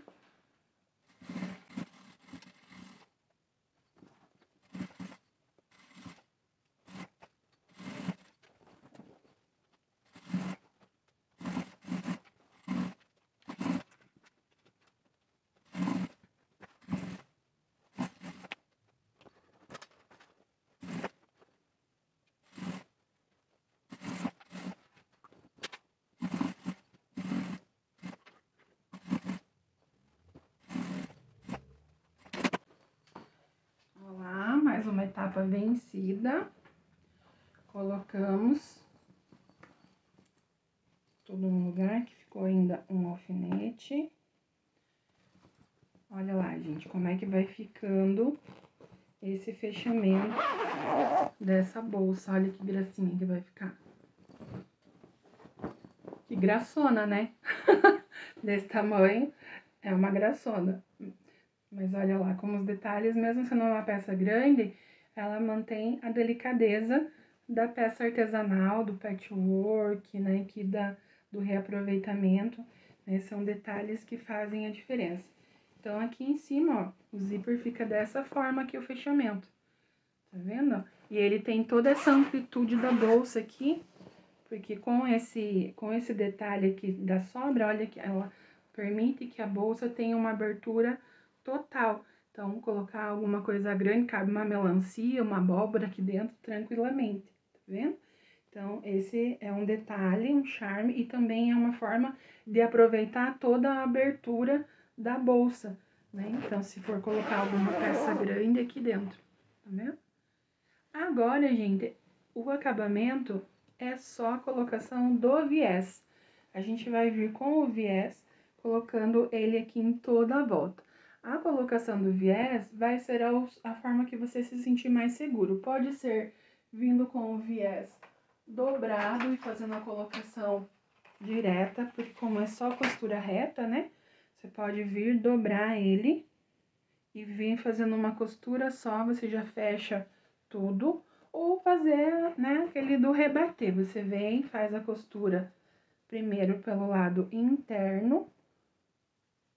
Olá, mais uma etapa vencida. Colocamos tudo no lugar, que ficou ainda um alfinete. Olha lá, gente, como é que vai ficando esse fechamento dessa bolsa. Olha que gracinha que vai ficar. Que graçona, né? Desse tamanho, é uma graçona. Mas olha lá, como os detalhes, mesmo sendo uma peça grande, ela mantém a delicadeza da peça artesanal, do patchwork, né, que do reaproveitamento, né, são detalhes que fazem a diferença. Então, aqui em cima, ó, o zíper fica dessa forma aqui, o fechamento, tá vendo? E ele tem toda essa amplitude da bolsa aqui, porque com esse detalhe aqui da sobra, olha que ela permite que a bolsa tenha uma abertura total. Então, colocar alguma coisa grande, cabe uma melancia, uma abóbora aqui dentro tranquilamente, tá vendo? Então, esse é um detalhe, um charme e também é uma forma de aproveitar toda a abertura da bolsa, né? Então, se for colocar alguma peça grande aqui dentro, tá vendo? Agora, gente, o acabamento é só a colocação do viés. A gente vai vir com o viés, colocando ele aqui em toda a volta. A colocação do viés vai ser a forma que você se sentir mais seguro. Pode ser vindo com o viés dobrado e fazendo a colocação direta, porque como é só costura reta, né? Você pode vir dobrar ele e vir fazendo uma costura só, você já fecha tudo. Ou fazer, né, aquele do rebater. Você vem, faz a costura primeiro pelo lado interno,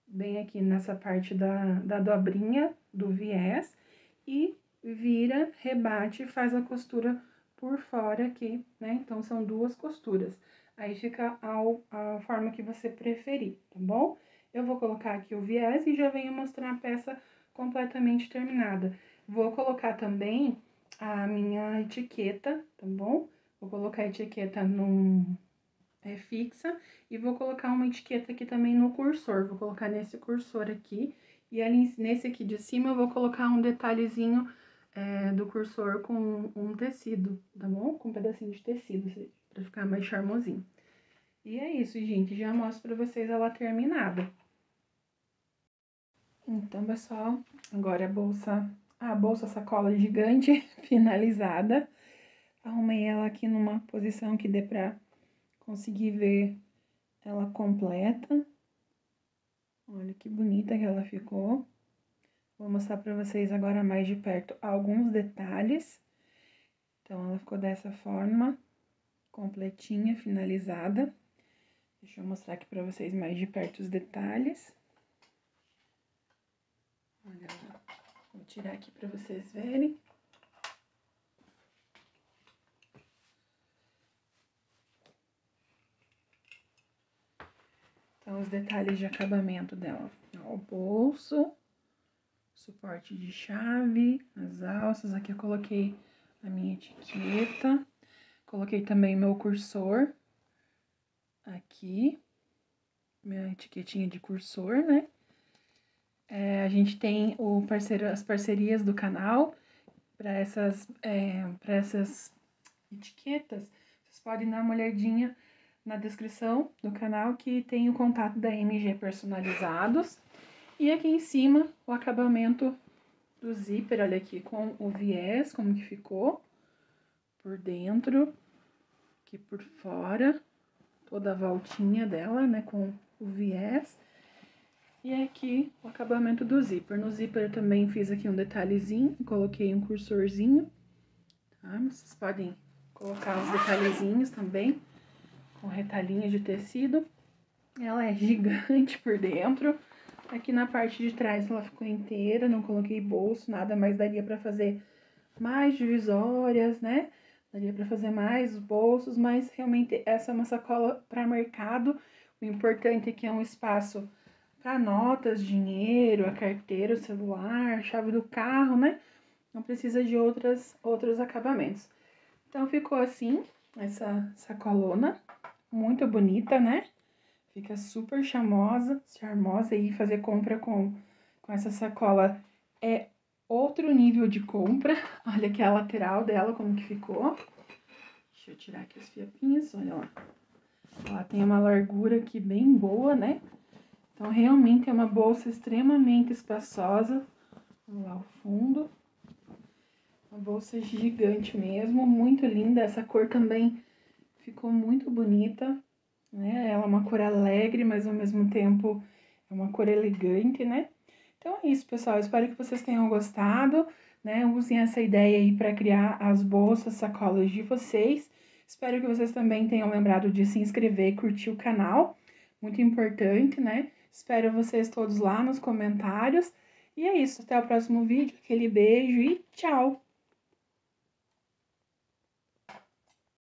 bem aqui nessa parte da dobrinha do viés, e vira, rebate e faz a costura por fora aqui, né? Então, são duas costuras. Aí fica a forma que você preferir, tá bom? Eu vou colocar aqui o viés e já venho mostrar a peça completamente terminada. Vou colocar também a minha etiqueta, tá bom? Vou colocar a etiqueta fixa e vou colocar uma etiqueta aqui também no cursor. Vou colocar nesse cursor aqui E ali nesse aqui de cima eu vou colocar um detalhezinho do cursor com um tecido, tá bom? Com um pedacinho de tecido, pra ficar mais charmosinho. E é isso, gente, já mostro pra vocês ela terminada. Então, pessoal, agora a bolsa sacola gigante finalizada. Arrumei ela aqui numa posição que dê pra conseguir ver ela completa. Olha que bonita que ela ficou. Vou mostrar pra vocês agora mais de perto alguns detalhes. Então, ela ficou dessa forma, completinha, finalizada. Deixa eu mostrar aqui pra vocês mais de perto os detalhes. Olha lá. Vou tirar aqui pra vocês verem. Então, os detalhes de acabamento dela. Ó, o bolso, suporte de chave, as alças. Aqui eu coloquei a minha etiqueta. Coloquei também meu cursor. Aqui. Minha etiquetinha de cursor, né? A gente tem as parcerias do canal para essas etiquetas. Vocês podem dar uma olhadinha na descrição do canal que tem o contato da MG Personalizados. E aqui em cima o acabamento do zíper, olha aqui, com o viés, como que ficou por dentro, aqui por fora, toda a voltinha dela, né, com o viés. E aqui o acabamento do zíper. No zíper eu também fiz aqui um detalhezinho, coloquei um cursorzinho, tá? Vocês podem colocar os detalhezinhos também, com retalhinho de tecido. Ela é gigante por dentro. Aqui na parte de trás ela ficou inteira, não coloquei bolso, nada, mas daria pra fazer mais divisórias, né? Daria pra fazer mais bolsos, mas realmente essa é uma sacola para mercado. O importante é que é um espaço para notas, dinheiro, a carteira, o celular, chave do carro, né? Não precisa de outros acabamentos. Então, ficou assim, essa sacolona, muito bonita, né? Fica super charmosa e fazer compra com essa sacola é outro nível de compra. Olha aqui a lateral dela, como que ficou. Deixa eu tirar aqui os fiapinhos, olha lá. Ela tem uma largura aqui bem boa, né? Então, realmente é uma bolsa extremamente espaçosa. Olha lá o fundo. Uma bolsa gigante mesmo, muito linda. Essa cor também ficou muito bonita, né? Ela é uma cor alegre, mas ao mesmo tempo é uma cor elegante, né? Então é isso, pessoal. Espero que vocês tenham gostado, né? Usem essa ideia aí para criar as bolsas, sacolas de vocês. Espero que vocês também tenham lembrado de se inscrever e curtir o canal. Muito importante, né? Espero vocês todos lá nos comentários. E é isso, até o próximo vídeo. Aquele beijo e tchau!